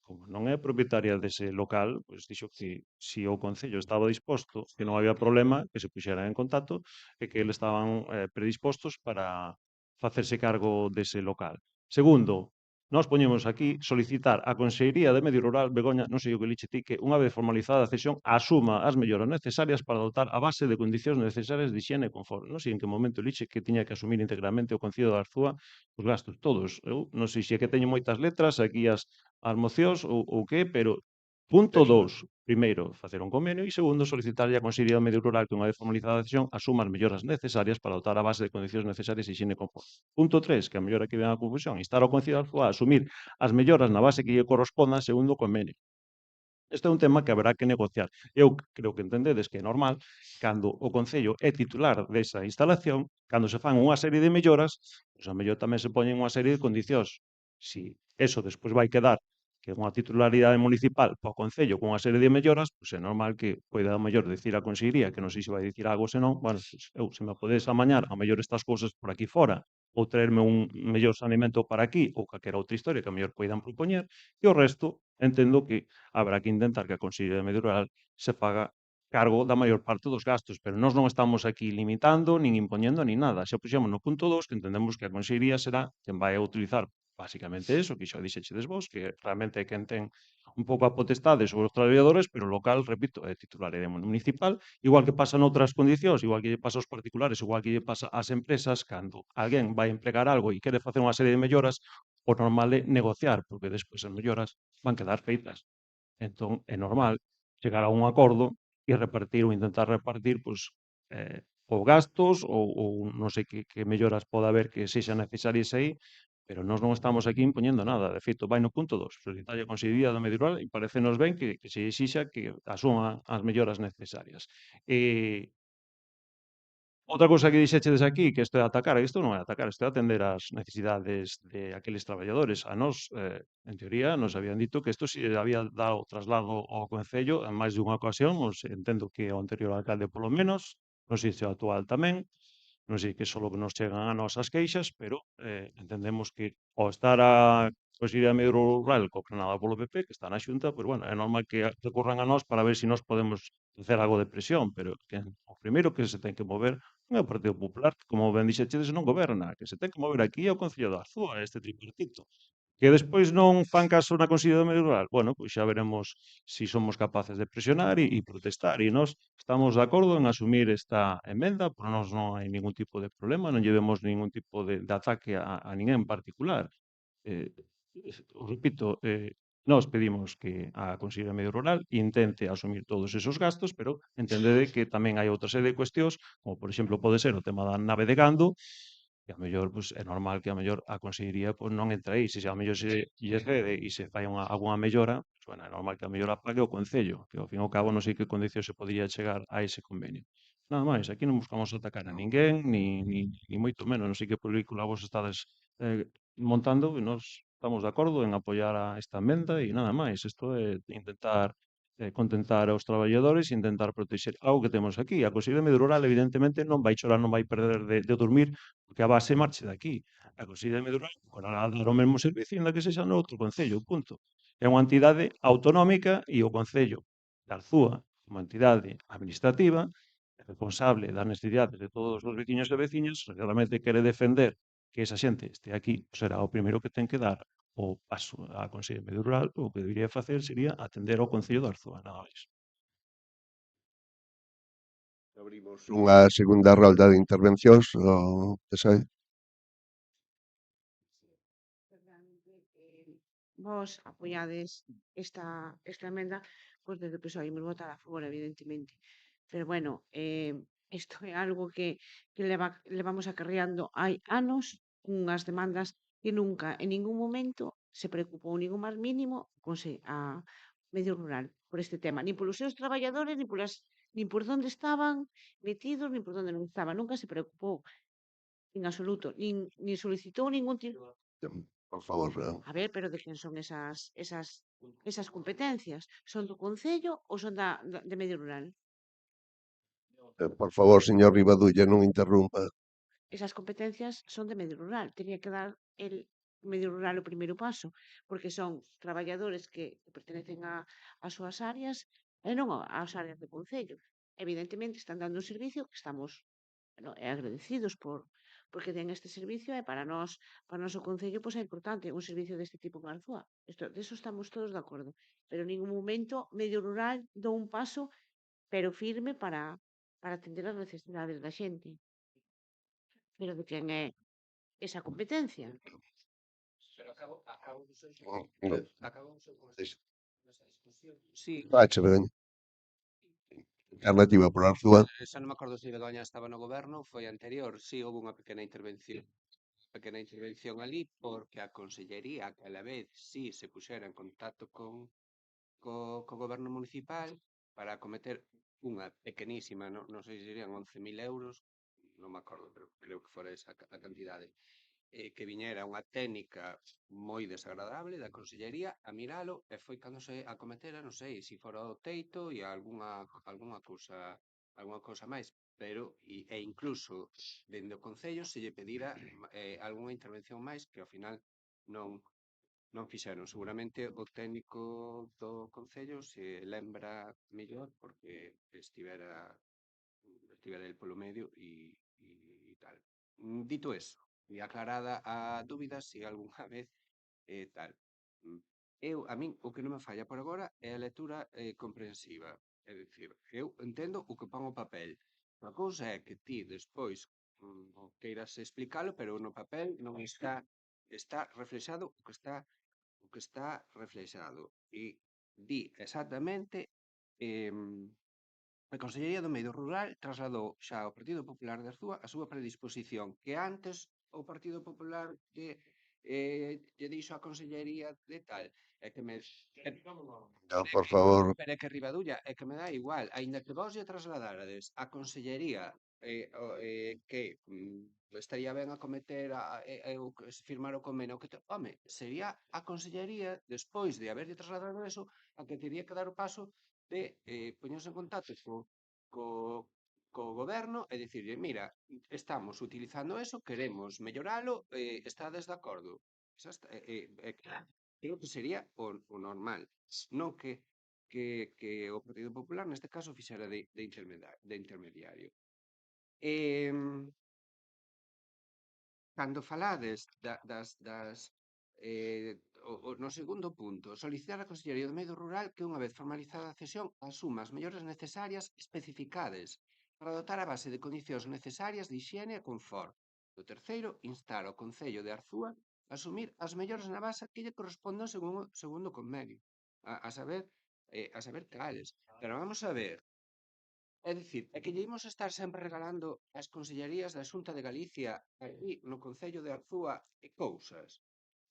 como non é propietaria dese local, pois dixo que si o Concello estaba disposto, que non había problema, que se puxeran en contacto e que eles estaban predispostos para facerse cargo dese local. Segundo, nós poñemos aquí solicitar á Consellería de Medio Rural, Begoña, non sei o que liche ti, que unha vez formalizada a cesión asuma as melloras necesarias para dotar a base de condicións necesarias de higiene e confort. Non sei en que momento liche que tiña que asumir integramente o Concello de Arzúa os gastos todos. Eu non sei se é que teño moitas letras aquí as mocións ou que, pero punto 2, primeiro, facer un convenio e segundo, solicitarlle á Consellería do Medio Rural que unha vez formalizada a cesión asuma as melloras necesarias para dotar a base de condicións necesarias de higiene e confort. Punto 3, que a mellor aquí ven a confusión, instar ao Concello de Arzúa a asumir as melloras na base que lle corresponda segundo o convenio. Este é un tema que haberá que negociar. Eu creo que entendedes que é normal, cando o Concello é titular desa instalación, cando se fan unha serie de melloras, pois a mellor tamén se poñen unha serie de condicións. Si eso despois vai quedar que é unha titularidade municipal para o Concello con unha serie de melloras, pois é normal que poida a mellor dicir a Consellería, que non sei se vai dicir algo senón, bueno, pois eu se me podes amañar a mellor estas cousas por aquí fora, ou traerme un mellor saneamento para aquí, ou calquera outra historia que a mellor poidan propoñer, e o resto entendo que habrá que intentar que a Consellería de Medio Rural se faga cargo da maior parte dos gastos, pero nós non estamos aquí limitando, nin impoñendo, nin nada. Xa puxemos no punto 2 que entendemos que a Consellería será quen vai a utilizar basicamente eso, que xa dixechedes vos, que realmente é quen ten un pouco a potestade sobre os traballadores, pero o local, repito, é titularidade municipal, igual que pasa noutras condicións, igual que lle pasa aos particulares, igual que lle pasa ás empresas, cando alguén vai empregar algo e quere facer unha serie de melloras, o normal é negociar, porque despois as melloras van quedar feitas. Entón, é normal chegar a un acordo e repartir ou intentar repartir, pois, ou gastos ou non sei que melloras poda haber que sexan necesarias aí, pero nós non estamos aquí impoñendo nada. De feito, vai no punto 2, solicitar a Consellería do Medio Rural e parecenos ben que se exixa que asuma as melloras necesarias. Outra cousa que dixechedes aquí, que isto é atacar, isto non é atacar, isto é atender as necesidades de aqueles traballadores. A nós, en teoría, nos habían dito que isto se había dado traslado ao Concello en máis de unha ocasión, entendo que o anterior alcalde polo menos, non sei se o actual tamén, non sei que só que nos chegan a nós as queixas, pero entendemos que ao estar a Consellería de Medio Rural gobernada polo PP, que está na Xunta, pois bueno, é normal que recurran a nós para ver se nós podemos facer algo de presión, pero que o primeiro que se ten que mover non é o Partido Popular, que como ben dixechedes non goberna, que se ten que mover aquí é o Concello de Arzúa, este tripartito. Que despois non fan caso na Consellería do Medio Rural, bueno, pois xa veremos se somos capaces de presionar e protestar. E nós estamos de acordo en asumir esta emenda, por nós non hai ningún tipo de problema, non lle vemos ningún tipo de ataque a ninguén en particular. Repito, nós pedimos que a Consellería de Medio Rural intente asumir todos esos gastos, pero entendede que tamén hai outra serie de cuestións, como por exemplo pode ser o tema da nave de gando, e a mellor, pois, é normal que a mellor a Consellería pois, non entre aí. Se a mellor se lle cede e se fai algunha mellora, pois, bueno, é normal que a mellor a pague o Concello, que ao fin e ao cabo non sei que condición se podría chegar a ese convenio. Nada máis, aquí non buscamos atacar a ninguén, ni moito menos, non sei que película vos estades montando, e nós estamos de acordo en apoiar a esta emenda e nada máis. Isto é intentar contentar aos traballadores e intentar protexer algo que temos aquí. A Consellería de Medio Rural, evidentemente, non vai chorar, non vai perder de dormir, porque a base marche de aquí. A Consellería de Medio Rural poderá dar o mesmo servicio, ainda que sexa no outro concello, punto. É unha entidade autonómica e o Concello de Arzúa, como entidade administrativa, responsable das necesidades de todos os veciños e veciñas, se realmente quere defender que esa xente este aquí, será o primeiro que ten que dar o paso á Consellería de Medio Rural, o que debería facer sería atender ao Concello de Arzúa, nada máis. Abrimos unha segunda rolda de intervencións, Tesai. Vos apoiades esta emenda, pois desde o PSOE imos votar a favor, evidentemente. Pero bueno, isto é algo que levamos acarreando hai anos, unhas demandas que nunca, en ningún momento, se preocupou nin o máis mínimo a medio rural por este tema, nin polos seus traballadores, nin por onde estaban metidos, nin por onde non estaban, nunca se preocupou en absoluto, nin solicitou ningún tipo. Por favor, A ver, pero de quen son esas competencias? Son do Concello ou son de Medio Rural? por favor, señor Rivadulla, non interrumpa. Esas competencias son de Medio Rural. Tenía que dar el Medio Rural o primeiro paso, porque son traballadores que pertenecen ás súas áreas e non ás áreas do Concello. Evidentemente están dando un servicio que estamos agradecidos porque den este servicio e para o noso Concello, pois é importante un servicio deste tipo en Arzúa. De eso estamos todos de acordo. Pero en ningún momento Medio Rural dou un paso, pero firme para atender as necesidades da xente. Pero de quen é esa competencia? Pero acabo o seu con Deixa. esa discusión. Sí, Pache, veña. Alternativa por Arzúa. xa non me acordo se Begoña estaba no goberno, foi anterior, sí, houve unha pequena intervención ali, porque a Consellería, que a la vez sí se puxera en contacto co goberno municipal para acometer unha pequenísima, non sei se serían 11.000 euros, non me acordo, pero creo que fora esa a cantidade, que viñera unha técnica moi desagradable da Consellería a miralo e foi cando se acometera, non sei, se fora o teito e algunha cousa máis, pero incluso dende o Concello se lle pedira algunha intervención máis que ao final non fixeron. Seguramente o técnico do Concello se lembra mellor porque estivera el polo medio e tal. Dito eso, e aclarada a dúbida se algunha vez tal. A min o que non me falla por agora é a lectura comprensiva. É dicir, eu entendo o que pon o papel. Unha cousa é que ti despois queiras explicalo, pero no papel non está reflexado o que está reflexado. E di exactamente a Consellería do Medio Rural trasladou xa ao Partido Popular de Arzúa a súa predisposición, que antes o Partido Popular lle dixo á Consellería de tal, é que me... No, por favor. Pero é que Rivadulla, é que me dá igual, aínda que vos lle trasladárades á Consellería que estaría ben acometer firmar o convenio, home, sería a Consellería, despois de haberlle trasladado eso, a que teria que dar o paso de poñerse en contacto co goberno e dicirlle, mira, estamos utilizando eso, queremos melloralo, estades de acordo? Creo que sería o normal, non que o Partido Popular neste caso fixera de intermediario. Cando falades no segundo punto, solicitar a Consellería do Medio Rural que unha vez formalizada a cesión asuma as mellores necesarias especificades para dotar a base de condicións necesarias de hixiene e confort. Do terceiro, instar ao Concello de Arzúa a asumir as mellores na base que lle correspondan segundo o convenio, a saber cales. Pero vamos a ver, é dicir, é que lle imos estar sempre regalando as consellerías da Xunta de Galicia aquí no Concello de Arzúa e cousas.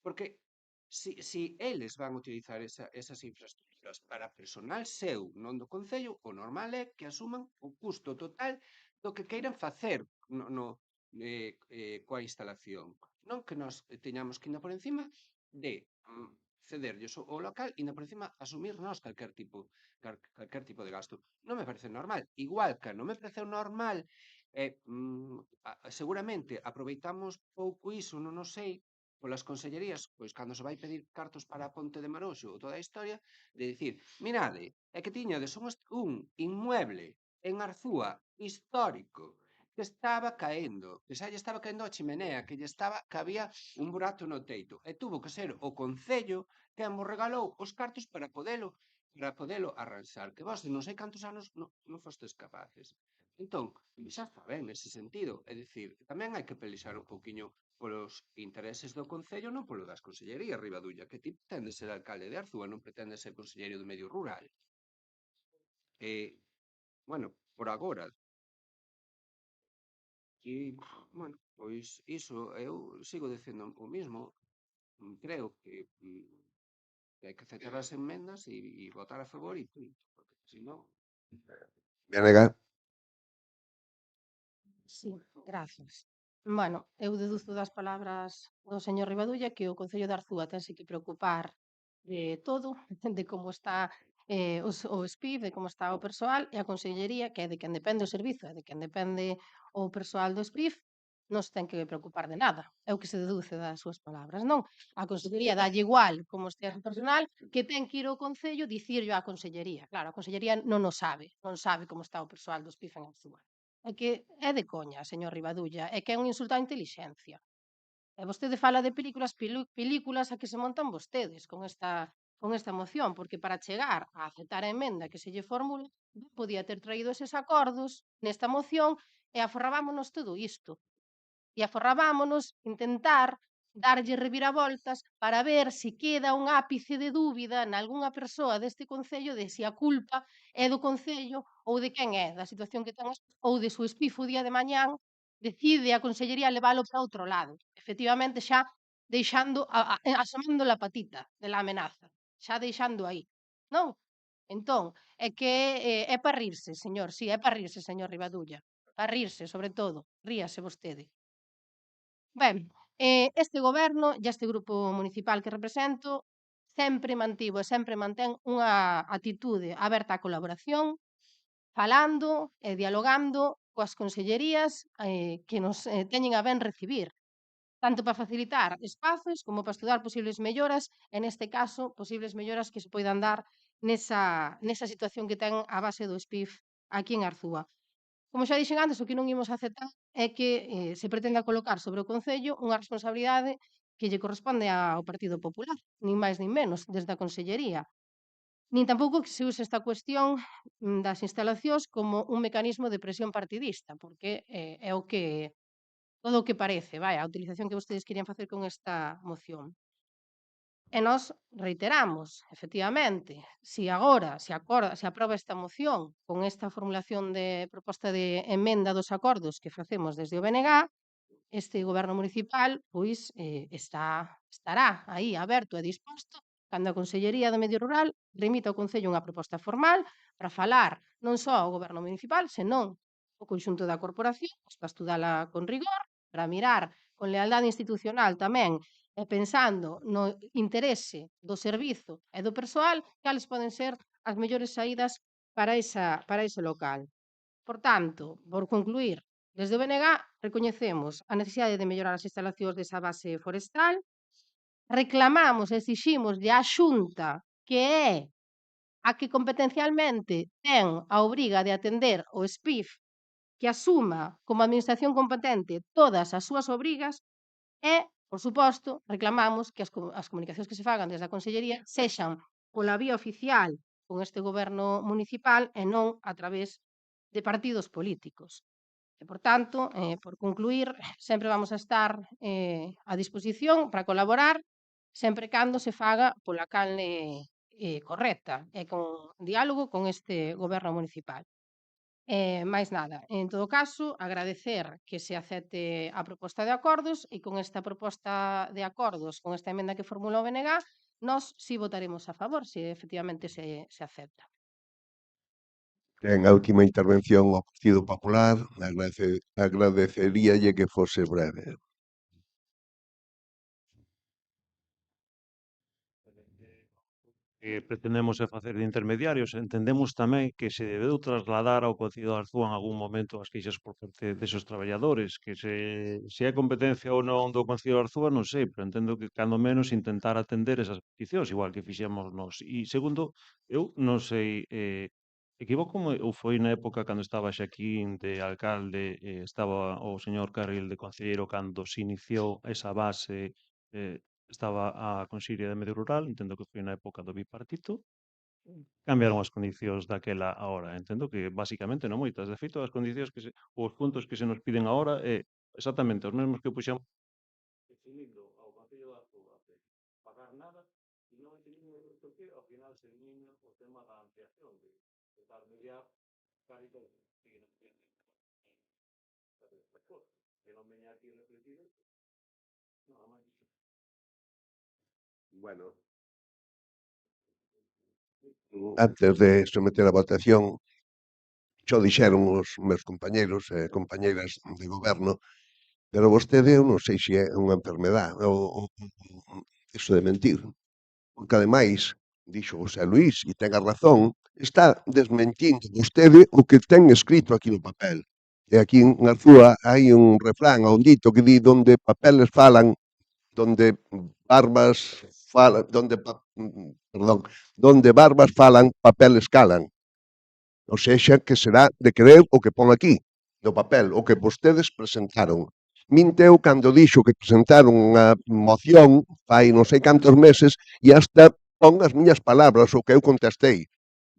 Porque si eles van utilizar esas infraestructuras para personal seu, non do Concello, o normal é que asuman o custo total do que queiran facer coa instalación. Non que nós teñamos que ir por encima de cederlles o local e por encima asumir nós calquer tipo de gasto. Non me parece normal. Igual que non me parece normal, seguramente aproveitamos pouco iso, non o sei, polas consellerías, pois cando se vai pedir cartos para a Ponte de Marouxo ou toda a historia, de dicir, mirade, é que tiñades un inmueble en Arzúa histórico que estaba caendo, que xa lle estaba caendo a chimenea, que había un burato no teito, e tuvo que ser o Concello quen vos regalou os cartos para podelo arranxar, que vos de non sei cantos anos non fostes capaces. Entón, xa está ben nese sentido, é dicir, tamén hai que pelexar un pouquiño polos intereses do Concello, non polo das consellerías, Rivadulla, que ti pretende ser alcalde de Arzúa, non pretende ser conselleiro do medio rural. Bueno, por agora. E, bueno, pois iso, eu sigo dicendo o mismo. Creo que hai que aceptar as enmendas e votar a favor e punto, porque se non... Vianega. Sí, gracias. Bueno, eu deduzo das palabras do señor Rivadulla que o Concello de Arzúa tense que preocupar de todo, de como está o SPIF, de como está o persoal, e a Consellería, que é de quen depende o servizo, e de quen depende o persoal do SPIF, non se ten que preocupar de nada. É o que se deduce das súas palabras, non? A Consellería dalle igual como este o personal, que ten que ir ao Concello dicirlo á Consellería. Claro, a Consellería non o sabe, non sabe como está o persoal do SPIF en Arzúa. É que é de coña, señor Rivadulla, é que é un insulto á inteligencia. E vostede fala de películas a que se montan vostedes con esta moción, porque para chegar a aceptar a emenda que se lle formula, podía ter traído eses acordos nesta moción e aforrabámonos todo isto. E aforrabámonos intentar darlle reviravoltas para ver se queda un ápice de dúbida nalgunha persoa deste Concello de se a culpa é do Concello ou de quen é, da situación que ten ou de su espifo día de mañán decide a Consellería levalo para outro lado. Efectivamente, xa deixando, asomando a patita de la amenaza, xa deixando aí, non? Entón, é que é para rirse, señor, sí, é para rirse, señor Rivadulla, para rirse, sobre todo, ríase vostede. Ben, este goberno e este grupo municipal que represento sempre mantivo e sempre mantén unha actitude aberta á colaboración, falando e dialogando coas consellerías que nos teñen a ben recibir, tanto para facilitar espazos como para estudar posibles melloras, e neste caso, posibles melloras que se poidan dar nesa situación que ten a base do SPIF aquí en Arzúa. Como xa dixen antes, o que non imos aceptar é que se pretenda colocar sobre o Concello unha responsabilidade que lle corresponde ao Partido Popular, nin máis nin menos, desde a Consellería. Nin tampouco que se use esta cuestión das instalacións como un mecanismo de presión partidista, porque é o que todo o que parece, vai, a utilización que vostedes querían facer con esta moción. E nós reiteramos, efectivamente, se agora se aproba esta moción con esta formulación de proposta de emenda dos acordos que facemos desde o BNG, este goberno municipal pois estará aí aberto e disposto cando a Consellería do Medio Rural remita ao Concello unha proposta formal para falar non só ao goberno municipal, senón o conxunto da corporación, para estudala con rigor, para mirar con lealdade institucional tamén e pensando no interese do servizo e do persoal, cales poden ser as mellores saídas para ese local. Por tanto, por concluir, desde o BNG recoñecemos a necesidade de mellorar as instalacións desa base forestal, reclamamos e exiximoslle á Xunta, que é a que competencialmente ten a obriga de atender o SPIF, que asuma como administración competente todas as súas obrigas e, por suposto, reclamamos que as comunicacións que se fagan desde a Consellería sexan pola vía oficial con este goberno municipal e non a través de partidos políticos. E, por tanto, por concluir, sempre vamos a estar a disposición para colaborar sempre cando se faga pola canle correcta e con diálogo con este goberno municipal. Máis nada, en todo caso, agradecer que se acepte a proposta de acordos e con esta proposta de acordos, con esta emenda que formula o BNG, nós si votaremos a favor, se efectivamente se acepta. En a última intervención ao Partido Popular, agradeceríalle que fose breve. Pretendemos é facer de intermediarios. Entendemos tamén que se debeu trasladar ao Concello de Arzúa en algún momento as queixas por parte deses traballadores, que se é competencia ou non do Concello de Arzúa, non sei, pero entendo que cando menos intentar atender esas peticións, igual que fixemos nós. E segundo, eu non sei, equivócome ou foi na época cando estaba Xaquín de alcalde, estaba o señor Carril de concelleiro cando se iniciou esa base, estaba a Consellería de Medio Rural, entendo que foi na época do bipartito, cambiaron as condicións daquela a ahora. Entendo que basicamente non moitas. De feito, as condicións os puntos que se nos piden agora é exactamente os mesmos que puxemos definindo ao Concello de Arzúa de pagar nada e non entendimos por qué ao final se elimina o tema da ampliación de dar mediar carito que non tiene que non veña aquí refletido nada máis. Bueno, antes de someter a votación, xo dixeron os meus compañeiros e compañeiras de goberno, pero vostede eu non sei se é unha enfermedade ou iso de mentir. Porque ademais, dixo José Luís, e ten a razón, está desmentindo vostede o que ten escrito aquí no papel. E aquí en Arzúa hai un refrán, un dito que di donde papeles falan, donde barbas falan, donde barbas falan, papeles calan. O sexa, que será de creer o que pon aquí, no papel, o que vostedes presentaron. Minteu cando dixo que presentaron unha moción fai non sei cantos meses e hasta pon as miñas palabras, o que eu contestei.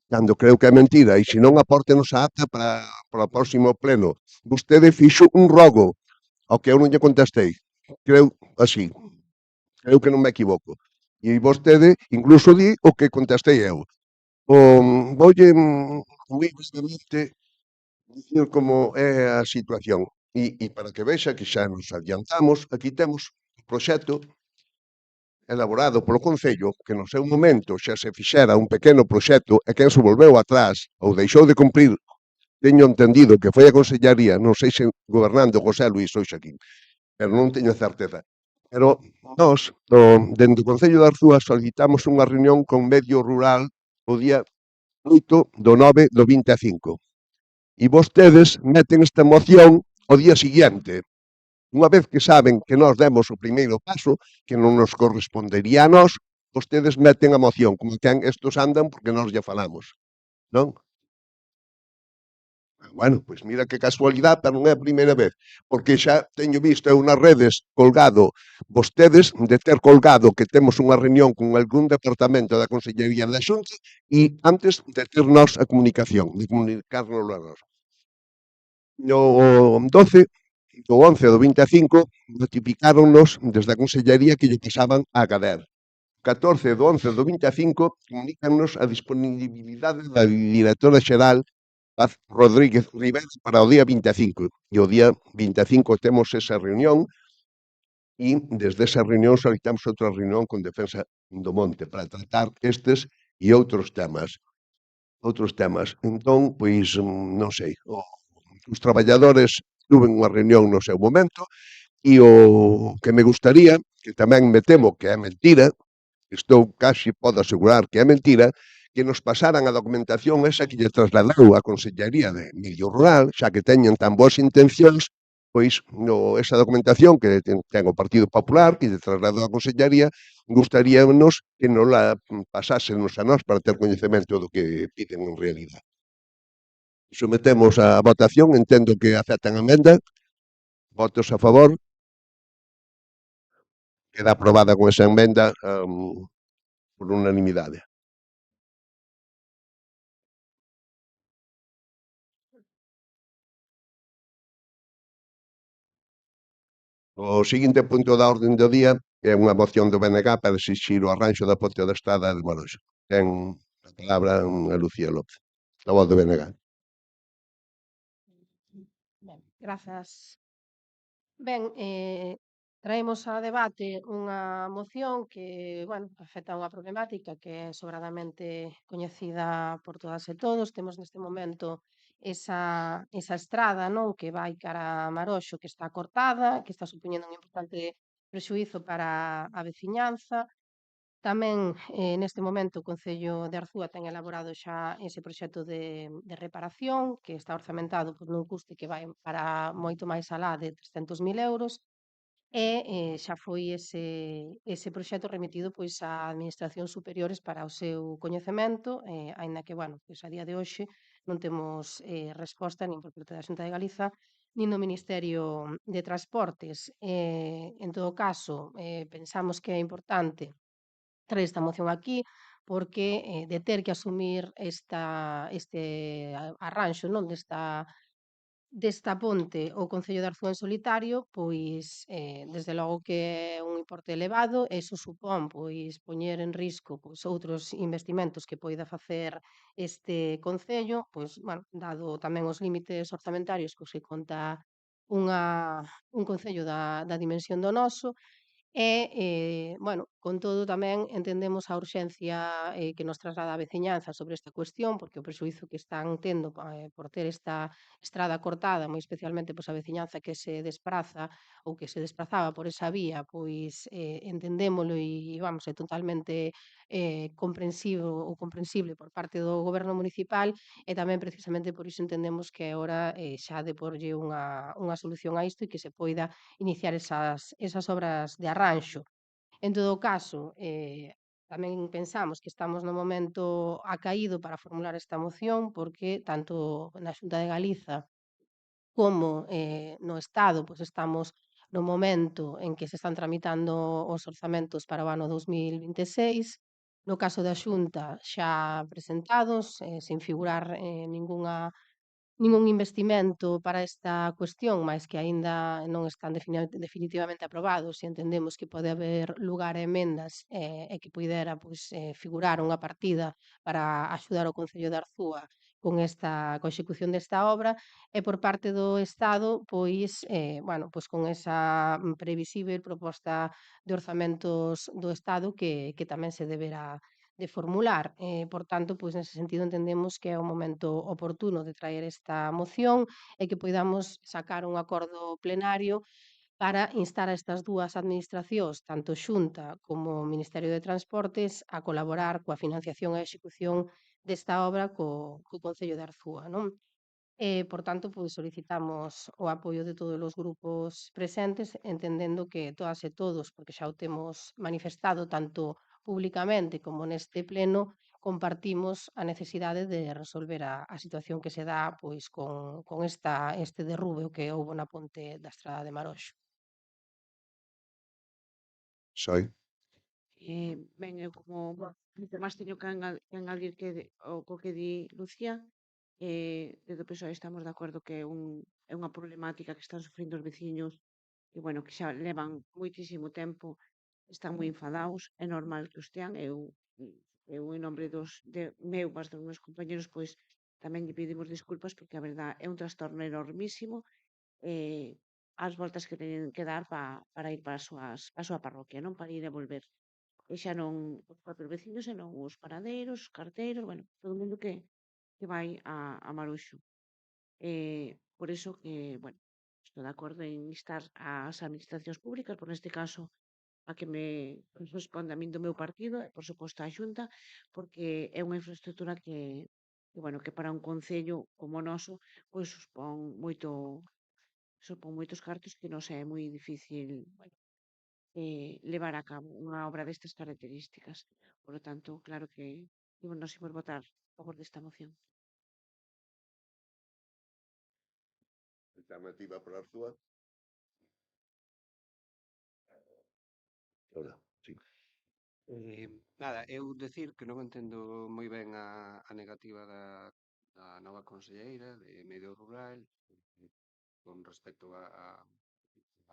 Cando creo que é mentira, e se non apórtenos a acta para o próximo pleno. Vostede fixo un rogo ao que eu non lle contestei. Creo así. Creo que non me equivoco. E vostede incluso di o que contestei eu. Voulle moi brevemente dicir como é a situación. E para que vexa que xa nos adiantamos, aquí temos o proxecto elaborado polo Concello, que no seu momento xa se fixera un pequeno proxecto e quen se volveu atrás ou deixou de cumprir, teño entendido que foi a Consellería, non sei se gobernando José Luís ou Xaquín, pero non teño certeza. Pero nós, dende o Concello de Arzúa, solicitamos unha reunión con medio rural o día 8/9/25. E vostedes meten esta moción o día seguinte. Unha vez que saben que nós demos o primeiro paso, que non nos correspondería a nós, vostedes meten a moción, como que estos andan porque nós lle falamos, non? Bueno, pois mira que casualidade, pero non é a primeira vez, porque xa teño visto eu nas redes colgado vostedes de ter colgado que temos unha reunión con algún departamento da Consellería da Xunta e antes de ter nós a comunicación, de comunicárnoslo a nós. No 12 do 11/25 notificáronnos desde a Consellería que lle pasaban a Gader. 14 do 11/25 comunícannos a disponibilidade da directora xeral Paz Rodríguez Rivera para o día 25. E o día 25 temos esa reunión e desde esa reunión solicitamos outra reunión con Defensa do Monte para tratar estes e outros temas. Entón, pois, non sei, os traballadores tuven unha reunión no seu momento e o que me gustaría, que tamén me temo que é mentira, estou casi podo asegurar que é mentira, que nos pasaran a documentación esa que lle trasladou a Consellería de Medio Rural, xa que teñen tan boas intencións, pois esa documentación que ten o Partido Popular, que lle trasladou a Consellería, gustaríanos que nos la pasásenos a nós para ter coñecemento do que piden en realidade. Sometemos a votación, entendo que aceptan a emenda. Votos a favor. Queda aprobada con esa emenda por unanimidade. O seguinte punto da orden do día é unha moción do BNG para exixir o arranxo da ponte da estrada de Maroxa. Ten a palabra a Lucía López, a voz do BNG. Grazas. Ben, traemos a debate unha moción que, bueno, afecta a unha problemática que é sobradamente coñecida por todas e todos. Temos neste momento esa estrada, non, que vai cara a Maroxo, que está cortada, que está supoñendo un importante prexuízo para a veciñanza. Tamén, neste momento, o Concello de Arzúa ten elaborado xa ese proxecto de reparación, que está orzamentado por un custe que vai para moito máis alá de 300.000 euros, e xa foi ese proxecto remitido pois á administracións superiores para o seu coñecemento, aínda que, bueno, pois a día de hoxe non temos resposta nin por parte da Xunta de Galiza nin do Ministerio de Transportes. En todo caso, pensamos que é importante traer esta moción aquí porque de ter que asumir este arranxo, non, desta ponte o Concello de Arzúa en solitario, pois desde logo que é un importe elevado, e iso supón pois poñer en risco pois outros investimentos que poida facer este concello, pois, bueno, dado tamén os límites orzamentarios cos que conta un concello da dimensión do noso. Bueno, con todo tamén entendemos a urxencia que nos traslada a veciñanza sobre esta cuestión, porque o prexuízo que están tendo por ter esta estrada cortada, moi especialmente pois a veciñanza que se despraza ou que se desprazaba por esa vía, pois entendémolo e vamos, é totalmente comprensivo ou comprensible por parte do goberno municipal e tamén precisamente por iso entendemos que é hora xa de porlle unha solución a isto e que se poida iniciar esas obras de arranxo. En todo caso, tamén pensamos que estamos no momento acaído para formular esta moción porque tanto na Xunta de Galiza como no Estado pois estamos no momento en que se están tramitando os orzamentos para o ano 2026. No caso da Xunta xa presentados, sen figurar ningún investimento para esta cuestión, mais que aínda non están definitivamente aprobados e entendemos que pode haber lugar a emendas e que puidera pois, figurar unha partida para axudar o Concello de Arzúa coa execución desta obra e por parte do Estado, pois, bueno, pois con esa previsível proposta de orzamentos do Estado que tamén se deberá de formular. Por tanto, pois nese sentido entendemos que é o momento oportuno de traer esta moción e que poidamos sacar un acordo plenario para instar a estas dúas administracións, tanto Xunta como Ministerio de Transportes, a colaborar coa financiación e execución desta obra co Concello de Arzúa, non? Por tanto, pois solicitamos o apoio de todos os grupos presentes, entendendo que todas e todos, porque xa o temos manifestado tanto publicamente como neste pleno, compartimos a necesidade de resolver a situación que se dá pois con este derrube que houbo na ponte da Estrada de Maroxo. Soy. Ben, eu como máis teño que engadir co que di Lucía, desde o PSOE estamos de acordo que é unha problemática que están sufrindo os veciños e, bueno, que xa levan moitísimo tempo, están moi enfadados, é normal que os tean, eu en nombre mas dos meus compañeros, pois tamén lle pedimos disculpas porque a verdad é un trastorno enormísimo as voltas que teñen que dar para ir para a súa parroquia, non para ir e volver. E xa non os propios veciños, senón os panadeiros, os carteiros, bueno, todo o mundo que vai a Maruxo. Por iso que, bueno, estou de acordo en instar ás administracións públicas, por neste caso, a que me responda a min do meu partido e, por suposto, á Xunta, porque é unha infraestructura que, bueno, que para un concello como o noso, pois supón moitos cartos que nos é moi difícil, bueno, levar a cabo unha obra destas características. Por lo tanto, claro que nos imos votar a favor desta moción. Alternativa por Arzúa. Hola, sí. Nada, eu decir que non entendo moi ben a negativa da nova conselleira de Medio Rural con respecto a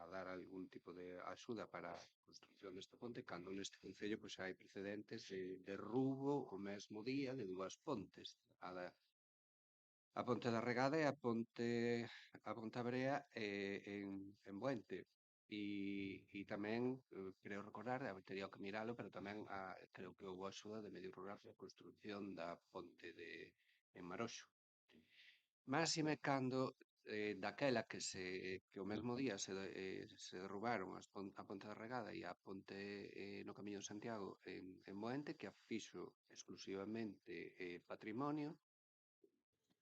dar algún tipo de axuda para a construcción desta ponte, cando neste concello pois hai precedentes de derrubo o mesmo día de dúas pontes, a da A Ponte da Regada e a Ponte a Brea en Buente. E tamén, creo recordar, tería que miralo, pero tamén creo que houve axuda de Medio Rural para a construcción da ponte en Maroxo. Máxime cando daquela que o mesmo día se derrubaron a Ponte da Regada e a ponte no Camiño de Santiago en Moente, que a fixo exclusivamente patrimonio,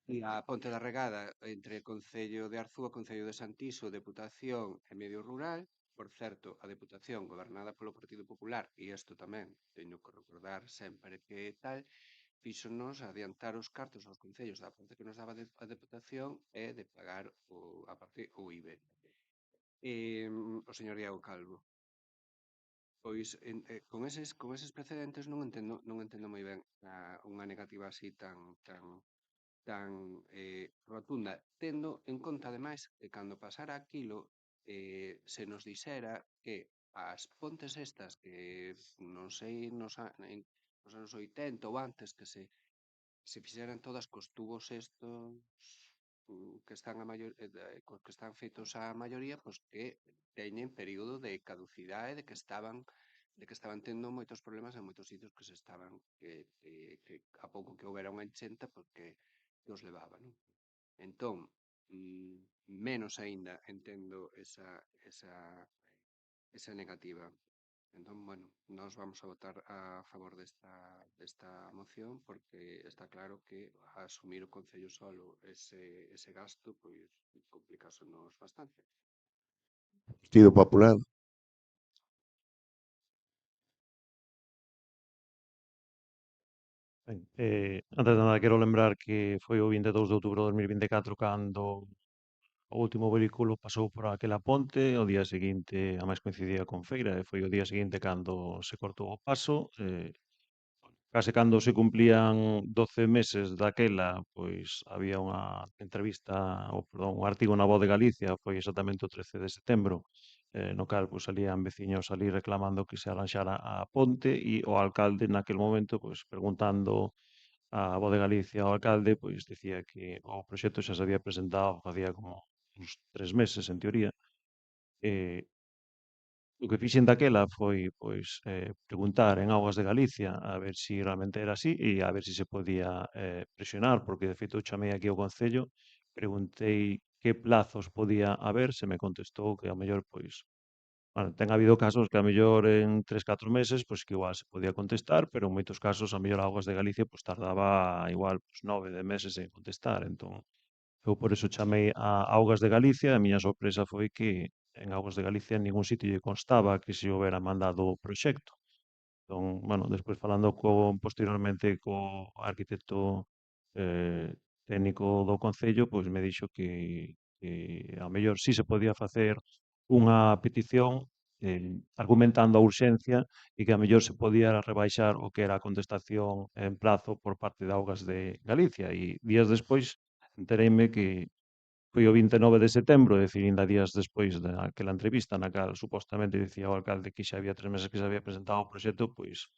e a Ponte da Regada entre Concello de Arzúa, Concello de Santiso, Deputación e Medio Rural. Por certo, a Deputación gobernada polo Partido Popular, e isto tamén teño que recordar sempre que tal, fíxonos adiantar os cartos aos concellos da parte que nos daba a Deputación e de pagar a parte o IBE. O señor Iago Calvo. Pois con eses precedentes non entendo moi ben unha negativa así tan rotunda, tendo en conta ademais que cando pasara aquilo se nos dixera que as pontes estas que non sei nos anos 80 ou antes que se fixeran todas cos tubos estos que están que están feitos a maioría, pois que teñen período de caducidade de que estaban tendo moitos problemas en moitos sitios que se estaban que a pouco que houbera unha enchenta, pois que os levaba, non? Entón, menos aínda entendo esa negativa. Entón, bueno, nós vamos a votar a favor desta moción porque está claro que asumir o Concello solo ese gasto, pois, complicásonos bastante. Partido Popular. Ben, antes de nada, quero lembrar que foi o 22 de outubro de 2024 cando o último vehículo pasou por aquela ponte, o día seguinte, a máis coincidía con feira, e foi o día seguinte cando se cortou o paso, case cando se cumplían 12 meses daquela, pois había unha entrevista, un artigo na Voz de Galicia, foi exactamente o 13 de setembro, no cal pois salían veciños ali reclamando que se arranxara a ponte e o alcalde naquel momento pois preguntando a Voz de Galicia ao alcalde, pois dicía que o proxecto xa se había presentado facía como uns 3 meses en teoría. E o que fixen daquela foi, pois, preguntar en Augas de Galicia a ver si realmente era así e a ver si se podía presionar, porque de feito chamei aquí ao Concello, preguntei que plazos podía haber, se me contestou que ao mellor, pois, bueno, ten habido casos que a mellor en 3, 4 meses, pois que igual se podía contestar, pero en moitos casos a mellor Augas de Galicia pois tardaba igual pois 9, 10 meses en contestar, entón eu por eso chamei a Augas de Galicia e a miña sorpresa foi que en Augas de Galicia en ningún sitio lle constaba que se houbera mandado o proxecto. Entón, bueno, despois falando posteriormente co arquitecto técnico do Concello, pois me dixo que ao mellor si se podía facer unha petición argumentando a urxencia e que a mellor se podía rebaixar o que era a contestación en plazo por parte de Augas de Galicia e días despois entereime que foi o 29 de setembro, é dicir, ainda días despois daquela entrevista na cal supostamente dicía o alcalde que xa había 3 meses que se había presentado o proxecto, pois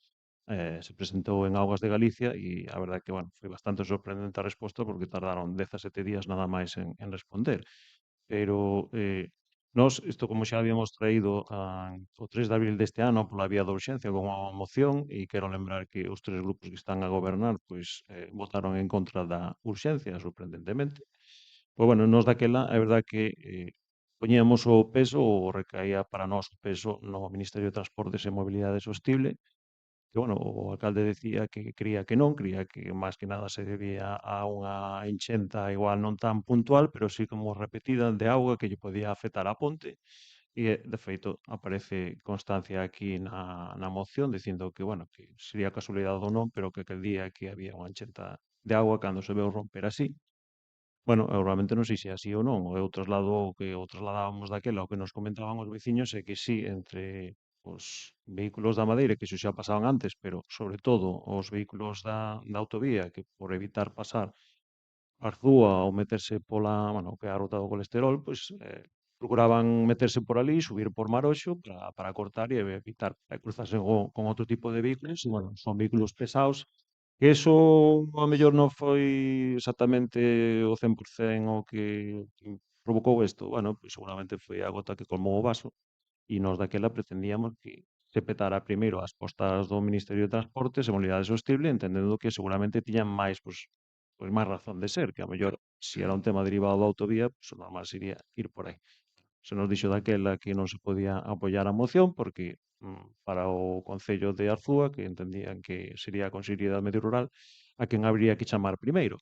se presentou en Augas de Galicia e a verdade que, bueno, foi bastante sorprendente a resposta porque tardaron 17 días nada máis en responder. Pero nós, isto como xa habíamos traído o 3 de abril deste ano pola vía da urxencia como unha moción e quero lembrar que os tres grupos que están a gobernar pois votaron en contra da urxencia, sorprendentemente. Pois bueno, nós daquela é verdade que poñíamos o peso ou recaía para nós o peso no Ministerio de Transportes e Mobilidade Sostible, que, bueno, o alcalde decía que cría que non, cría que máis que nada se debía a unha enchenta igual non tan puntual, pero sí como repetida de auga que lle podía afectar a ponte. E, de feito, aparece constancia aquí na moción dicindo que, bueno, que sería casualidade ou non, pero que aquel día que había unha enchenta de agua cando se veu romper así. Bueno, eu realmente non sei se é así ou non, eu traslado o que o trasladábamos daquela, o que nos comentaban os veciños é que sí, entre os vehículos da Madeira, que iso xa pasaban antes, pero sobre todo os vehículos da autovía, que por evitar pasar Arzúa ou meterse pola, bueno, que é a ruta do colesterol, pois procuraban meterse por ali, subir por Maroxo para cortar e evitar cruzarse con outro tipo de vehículos, e, bueno, son vehículos pesados Que eso ao mellor non foi exactamente o 100% o que provocou isto. Bueno, pois seguramente foi a gota que colmou o vaso e nós daquela pretendíamos que se petara primeiro as postas do Ministerio de Transportes e Mobilidade Sostible, entendendo que seguramente tiñan máis, pois máis razón de ser, que ao mellor, se era un tema derivado da autovía, pois o normal sería ir por aí. Se nos dixo daquela que non se podía apoiar a moción porque para o Concello de Arzúa, que entendían que sería a Consellería de Medio Rural, a quen habría que chamar primeiro.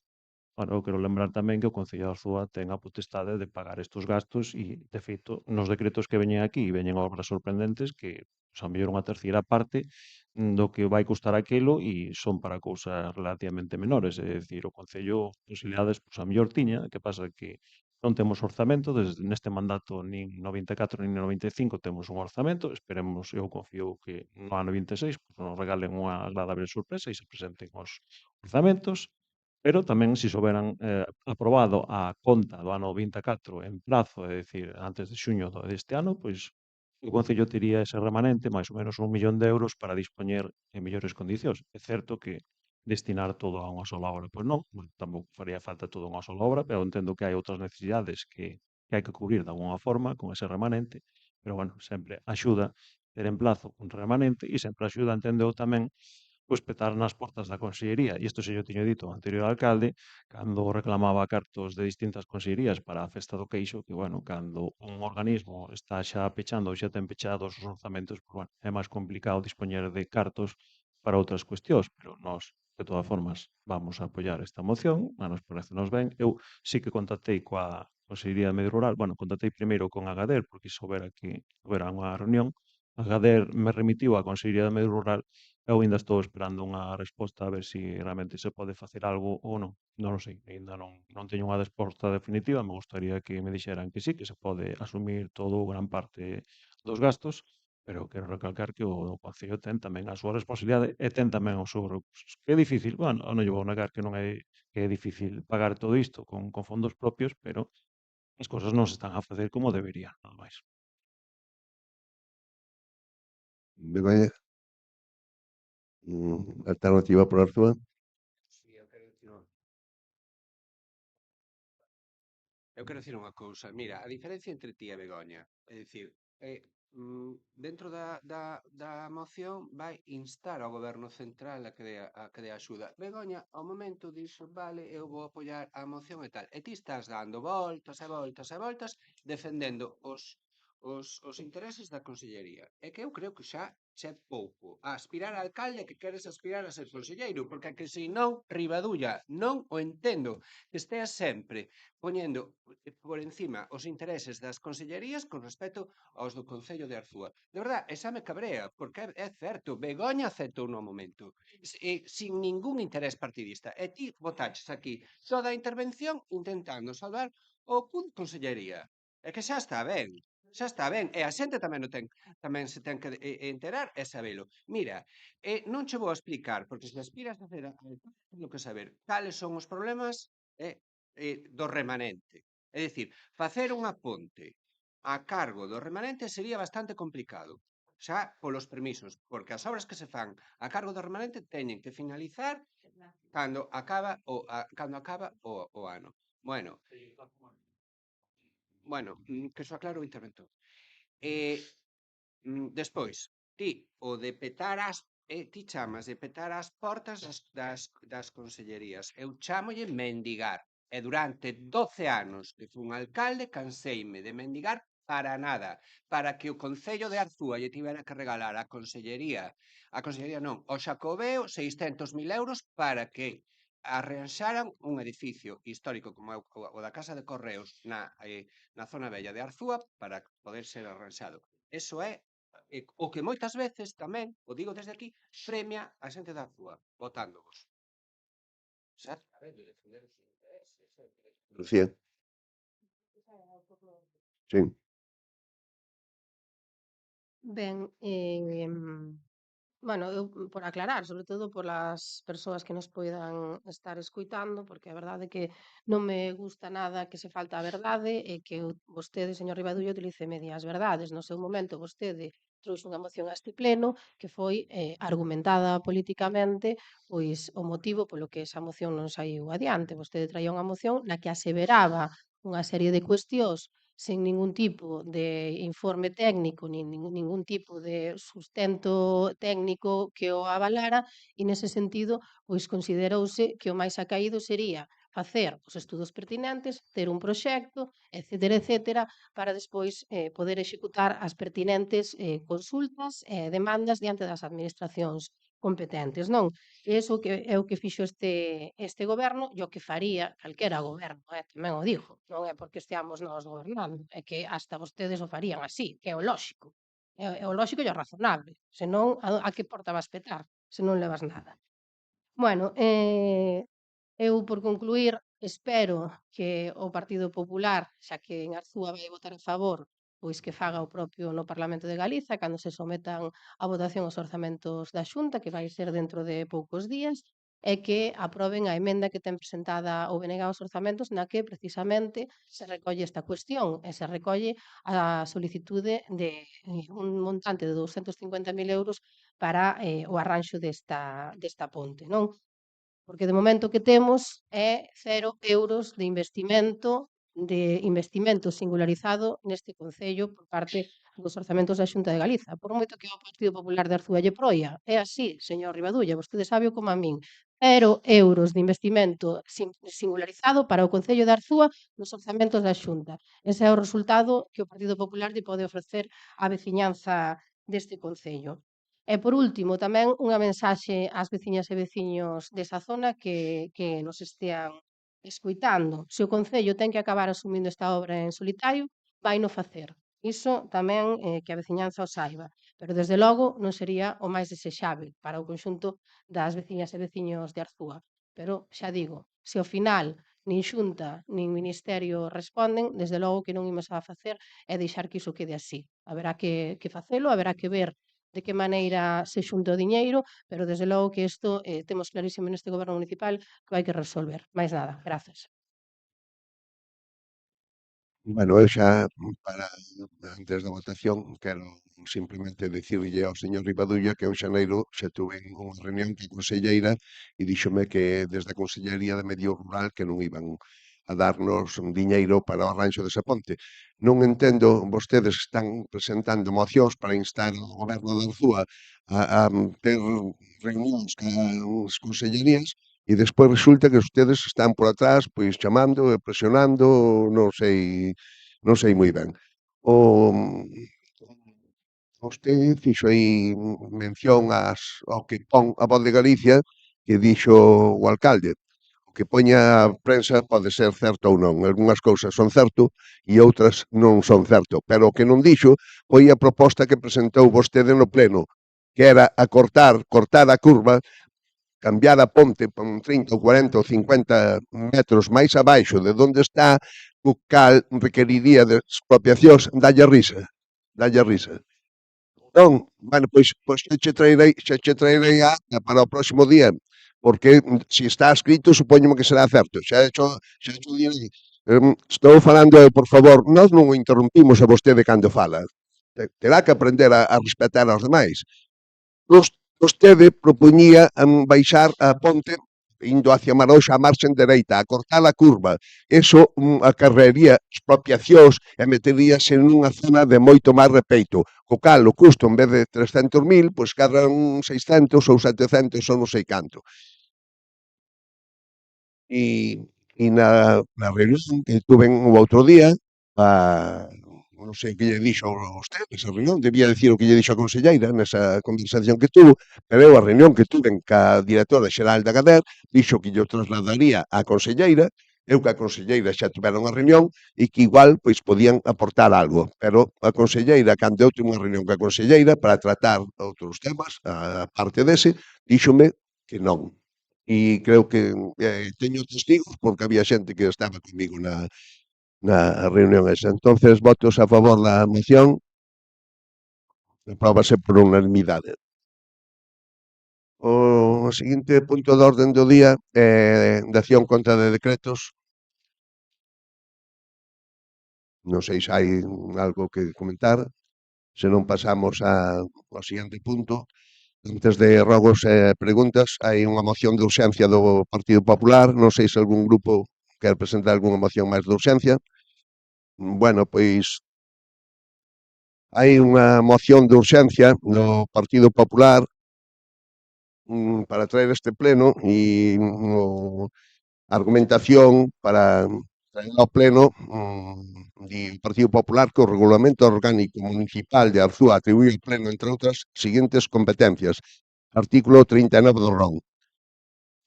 Bueno, eu quero lembrar tamén que o Concello de Arzúa ten a potestade de pagar estes gastos e, de feito, nos decretos que veñen aquí veñen obras sorprendentes que pois, a mellor unha terceira parte do que vai custar aquilo e son para cousas relativamente menores. É dicir, o Concello posibilidades, pois, a mellor tiña, que pasa que non temos orzamento, desde neste mandato nin no 24 nin no 95 temos un orzamento, esperemos, eu confío que no ano 26 pois, nos regalen unha agradable sorpresa e se presenten os orzamentos, pero tamén se souberan aprobado a conta do ano 24 en prazo, é dicir, antes de xuño deste ano, pois o Concello tería ese remanente, máis ou menos 1 millón de euros para dispoñer en mellores condicións. É certo que destinar todo a unha sola obra, pois non, tampouco faría falta todo a unha sola obra, pero entendo que hai outras necesidades que hai que cubrir de alguna forma con ese remanente, pero bueno, sempre axuda ter en plazo un remanente e sempre axuda, entendo eu tamén, pois petar nas portas da consellería. E isto se yo tiño dito ao anterior alcalde, cando reclamaba cartos de distintas consellerías para a Festa do Queixo, que, bueno, cando un organismo está xa pechando ou xa ten pechados os orzamentos, pois, bueno, é máis complicado dispoñer de cartos para outras cuestións, pero nós, de todas formas, vamos a apoiar esta moción, a nos parecenos ben. Eu sí que contactei coa Consellería de Medio Rural, bueno, contactei primeiro con Agader, porque soubera que houbera unha reunión. Agader me remitiu á Consellería de Medio Rural. Eu aínda estou esperando unha resposta a ver se realmente se pode facer algo ou non. Non o sei, aínda non teño unha resposta definitiva, me gustaría que me dixeran que sí, que se pode asumir todo ou gran parte dos gastos, pero quero recalcar que o Concello ten tamén a súa responsabilidade e ten tamén os seus recursos. Que é difícil, bueno, non lle vou negar que non é que é difícil pagar todo isto con fondos propios, pero as cousas non se están a facer como deberían, nada máis. Begoña, alternativa por Arzúa. Sí, eu quero dicir unha cousa. Mira, a diferencia entre ti e Begoña, é dicir, dentro da moción vai instar ao Goberno Central a que dea axuda. Begoña, ao momento dixo, vale, eu vou apoiar a moción e tal. E ti estás dando voltas e voltas e voltas defendendo os intereses da Consellería. É que eu creo que xa é pouco. A aspirar a alcalde que queres aspirar a ser conselleiro, porque que se non, Ribadulla, non o entendo. Que estea sempre poñendo por encima os intereses das consellerías con respecto aos do Concello de Arzúa. De verdad, esa me cabrea, porque é certo, Begoña aceptou no momento, sin ningún interés partidista. E ti botaches aquí toda a intervención intentando salvar o Consellería. É que xa está ben. Xa está ben, e a xente tamén se ten que enterar e sabelo. Mira, non che vou a explicar, porque se aspiras a hacer teño que saber cales son os problemas do remanente. É dicir, facer unha ponte a cargo do remanente sería bastante complicado, xa polos permisos, porque as obras que se fan a cargo do remanente teñen que finalizar cando acaba o ano. Bueno, que só aclaro o interventor. Despois, ti o de petar ti chamas de petar as portas das consellerías. Eu chámolle mendigar. E durante 12 anos que fun alcalde canseime de mendigar para nada, para que o Concello de Arzúa lle tivera que regalar a consellería non, ao Xacobeo 600.000 euros para que arranxaran un edificio histórico como é o da Casa de Correos na zona bella de Arzúa para poder ser arranxado. Eso é o que moitas veces tamén, o digo desde aquí, premia a xente da Arzúa, votándovos. Xa sabendo defender os intereses. Lucía. Sí. Ben, bueno, eu por aclarar, sobre todo polas persoas que nos poidan estar escoitando, porque a verdade é que non me gusta nada que se falta a verdade e que vostede, señor Ribadullo, utilice medias verdades. No seu momento, vostede trouxe unha moción a este pleno que foi argumentada politicamente pois o motivo polo que esa moción non saiu adiante. Vostede traía unha moción na que aseveraba unha serie de cuestións sen ningún tipo de informe técnico, nin ningún tipo de sustento técnico que o avalara, e nese sentido, pois considerouse que o máis acaído sería facer os estudos pertinentes, ter un proxecto, etcétera, etcétera, para despois poder executar as pertinentes consultas e demandas diante das administracións competentes, non? E iso que é o que fixo este goberno e o que faría calquera goberno, tamén o digo, non é porque esteamos nós gobernando, é que hasta vostedes o farían así, que é o lóxico. É o lóxico e o razonable, senón a que porta vas petar, se non levas nada. Bueno, eu, por concluir, espero que o Partido Popular, xa que en Arzúa vai votar a favor, pois que faga o propio no Parlamento de Galiza cando se sometan a votación os orzamentos da Xunta, que vai ser dentro de poucos días, e que aproben a emenda que ten presentada o BNG aos orzamentos na que precisamente se recolle esta cuestión e se recolle a solicitude de un montante de 250.000 euros para o arranxo desta ponte, non? Porque de momento o que temos é 0 euros de investimento singularizado neste concello por parte dos orzamentos da Xunta de Galiza. Por moito que o Partido Popular de Arzúa lle proia, é así, señor Rivadulla, vostede sabe como a min. 0 euros de investimento singularizado para o Concello de Arzúa nos orzamentos da Xunta. Ese é o resultado que o Partido Popular lle pode ofrecer á veciñanza deste concello. E por último, tamén unha mensaxe ás veciñas e veciños desa zona que nos estean escoitando. Se o Concello ten que acabar asumindo esta obra en solitario, vaino facer. Iso tamén que a veciñanza o saiba. Pero, desde logo, non sería o máis desexável para o conxunto das veciñas e veciños de Arzúa. Pero, xa digo, se ao final nin Xunta nin Ministerio responden, desde logo que non imos a facer é deixar que iso quede así. Haberá que facelo, haberá que ver de que maneira se xunta o diñeiro, pero desde logo que isto temos clarísimo neste goberno municipal que hai que resolver. Máis nada, grazas. Bueno, eu xa, para antes da votación, quero simplemente dicirlle ao señor Rivadulla que en xaneiro xa tuve unha reunión coa conselleira e díxome que desde a Consellería de Medio Rural que non iban a darnos un diñeiro para o arranxo desa ponte. Non entendo, vostedes están presentando mocións para instar ao goberno de Arzúa a ter reunións as consellerías e despois resulta que ustedes están por atrás pois chamando e presionando, non sei moi ben. O vostede fixo aí mención ao que pon a Voz de Galicia que dixo o alcalde. O que poña a prensa pode ser certo ou non. Algúnas cousas son certo e outras non son certo. Pero o que non dixo foi a proposta que presentou vostede no pleno, que era cortar a curva, cambiar a ponte por 30 ou 40 ou 50 metros máis abaixo de onde está, o cal requeriría de expropiacións, dalle risa. Non, bueno, pois xa che traerei a acta para o próximo día, porque se está escrito, supoñome que será certo. Xa cho direi. Estou falando, por favor, nós non o interrompimos a vostede cando fala. Terá que aprender a respetar aos demais. Vostede propoñía baixar a ponte indo hacia Maroxa a marxen dereita, a cortar a curva. Eso acarrearía expropiacións e meteríase nunha zona de moito máis repeito. Co cal, o custo, en vez de 300.000, pois cadran 600 ou 700 ou non sei canto. E na reunión que tuven o outro día, non sei que lle dixo a vostede esa reunión, debía dicir o que lle dixo a conselleira nesa conversación que tuvo, pero eu a reunión que tuven ca directora xeral da GADER dixo que lle trasladaría á conselleira, eu que a conselleira xa tivera unha reunión e que igual pois podían aportar algo, pero a conselleira, cando eu tive unha reunión ca conselleira para tratar outros temas, a parte dese, díxome que non. E creo que teño testigos porque había xente que estaba comigo na reunión esa. Entonces, votos a favor da moción, apróbase por unanimidade. O seguinte punto de orden do día é dación contra de decretos. Non sei se hai algo que comentar. Se non pasamos ao seguinte punto. Antes de rogos e preguntas, hai unha moción de urxencia do Partido Popular. Non sei se algún grupo quer presentar algunha moción máis de urxencia. Bueno, pois hai unha moción de urxencia do Partido Popular para traer este pleno e a argumentación para traer ao pleno di o Partido Popular que o Regulamento Orgánico Municipal de Arzúa atribui ao pleno, entre outras, seguintes competencias. Artículo 39 do RON.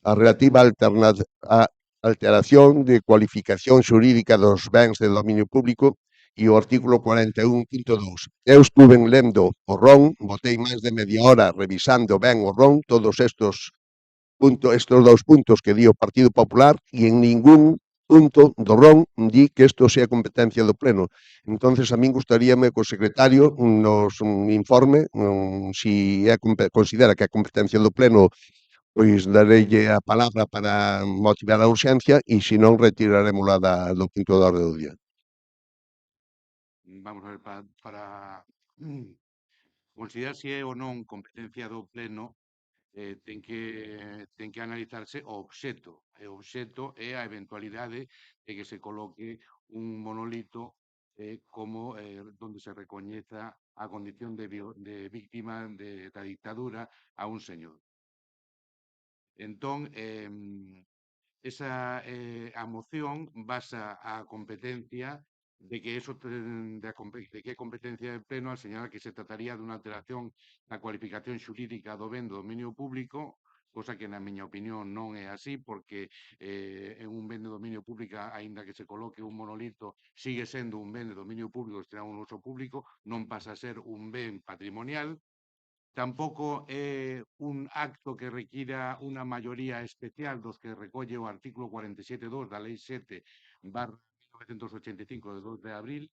A relativa a alteración de cualificación xurídica dos bens de dominio público e o artículo 41.2. Eu estuve lendo o RON, botei máis de media hora revisando ben o RON, todos estos dous puntos que di o Partido Popular, e en ningún punto do RON di que isto sea competencia do Pleno. Entonces, a min gustaríame que o secretario nos informe si considera que é competencia do Pleno, pois dareille a palabra para motivar a urxencia e, se non, retirarémola do punto de orde do día. Vamos a ver, para considerar se é ou non competencia do Pleno, ten que analizarse o obxecto. E o obxecto é a eventualidade de que se coloque un monolito como donde se recoñeza a condición de víctima da dictadura a un señor. Entón, esa a moción basa a competencia de que de que é competencia de pleno al señalar que se trataría dunha alteración da cualificación xurídica do ben do dominio público, cosa que na miña opinión non é así, porque en un ben de dominio público, aínda que se coloque un monolito, sigue sendo un ben de dominio público destinado a un uso público, non pasa a ser un ben patrimonial. Tampouco é un acto que requira unha maioría especial dos que recolle o artículo 47.2 da Lei 7/1985 de 2 de abril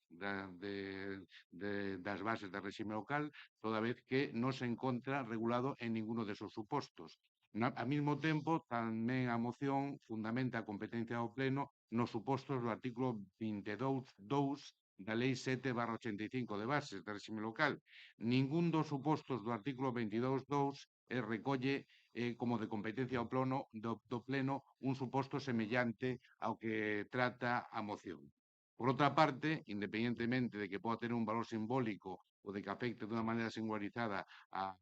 das bases de réxime local, toda vez que non se encontra regulado en ninguno desos supostos. Ao mesmo tempo, tamén a moción fundamenta a competencia do Pleno nos supostos do artículo 22.2 da Lei 7/85 de bases de réxime local. Ningún dos supostos do artículo 22.2 recolle como de competencia do Pleno un suposto semellante ao que trata a moción. Por outra parte, independentemente de que poda ter un valor simbólico ou de que afecte de unha maneira singularizada a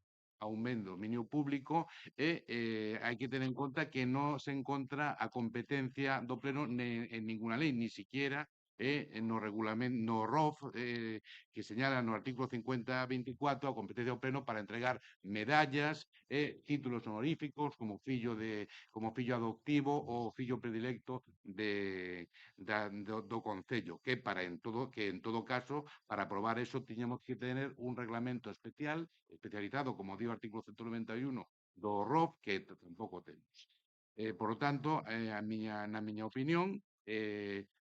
un ben de dominio público, hai que ter en conta que non se encontra a competencia do Pleno en ninguna lei, ni siquiera no regulamento, no ROF, que señala no artículo 50.24 a competencia do Pleno para entregar medallas e títulos honoríficos como fillo adoptivo ou fillo predilecto do Concello, que en todo caso, para aprobar eso, tiñamos que tener un reglamento especializado, como di o artículo 191 do ROF, que tampouco temos. Por lo tanto, na miña opinión,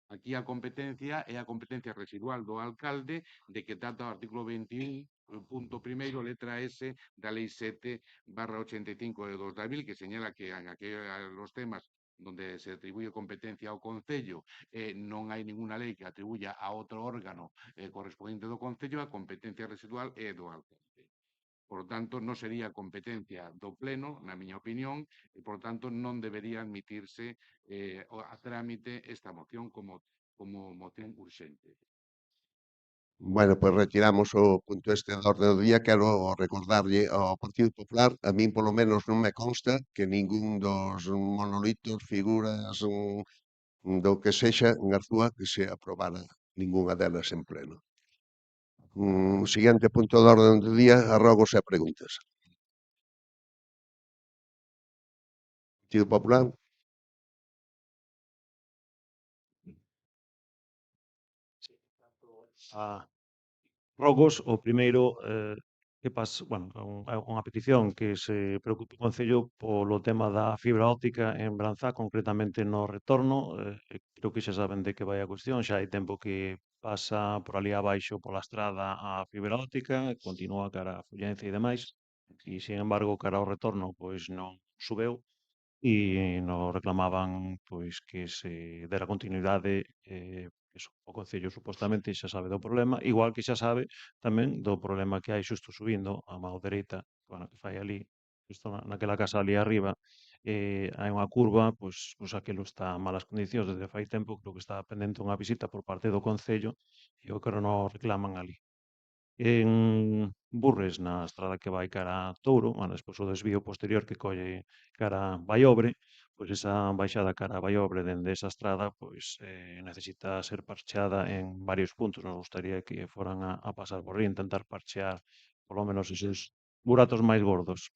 aquí a competencia é a competencia residual do alcalde, de que trata o artículo 21.1, letra S da Lei 7/85 de 2 de abril, que señala que en aqueles temas donde se atribuye competencia ao Concello non hai ninguna lei que atribuya a outro órgano correspondiente do Concello, a competencia residual é do alcalde. Por tanto, non sería competencia do Pleno, na miña opinión, e, por tanto, non debería admitirse a trámite esta moción como moción urxente. Bueno, pois retiramos o punto este da orde do día. Quero recordarlle ao Partido Popular, a min polo menos non me consta que ningún dos monolitos, figuras do que sexa en Arzúa que se aprobara ningunha delas en pleno. Seguinte punto da orde do día, arrogos e preguntas. Partido Popular. Rogos, o primeiro, que bueno, é unha petición que se preocupe o Concello polo tema da fibra óptica en Branzá, concretamente no retorno. Creo que xa saben de que vai a cuestión, xa hai tempo que pasa por ali abaixo pola estrada a fibra óptica, continúa cara a Fullencia e demais, e, sin embargo, cara ao retorno, pois non subeu, e nos reclamaban pois que se dera continuidade Iso, o Concello supostamente xa sabe do problema, igual que xa sabe tamén do problema que hai xusto subindo a mao dereita, bueno, que fai ali, xusto naquela casa ali arriba, hai unha curva, pois aquilo está en malas condicións desde fai tempo, creo que está pendente unha visita por parte do Concello e eu creo non reclaman ali. En Burres, na estrada que vai cara a Touro, bueno, despois o desvío posterior que colle cara a Baiobre, pois esa baixada cara a Baiobre dende esa estrada, pois necesita ser parcheada en varios puntos. Nos gustaría que foran a pasar por aí, intentar parchear polo menos eses buratos máis gordos.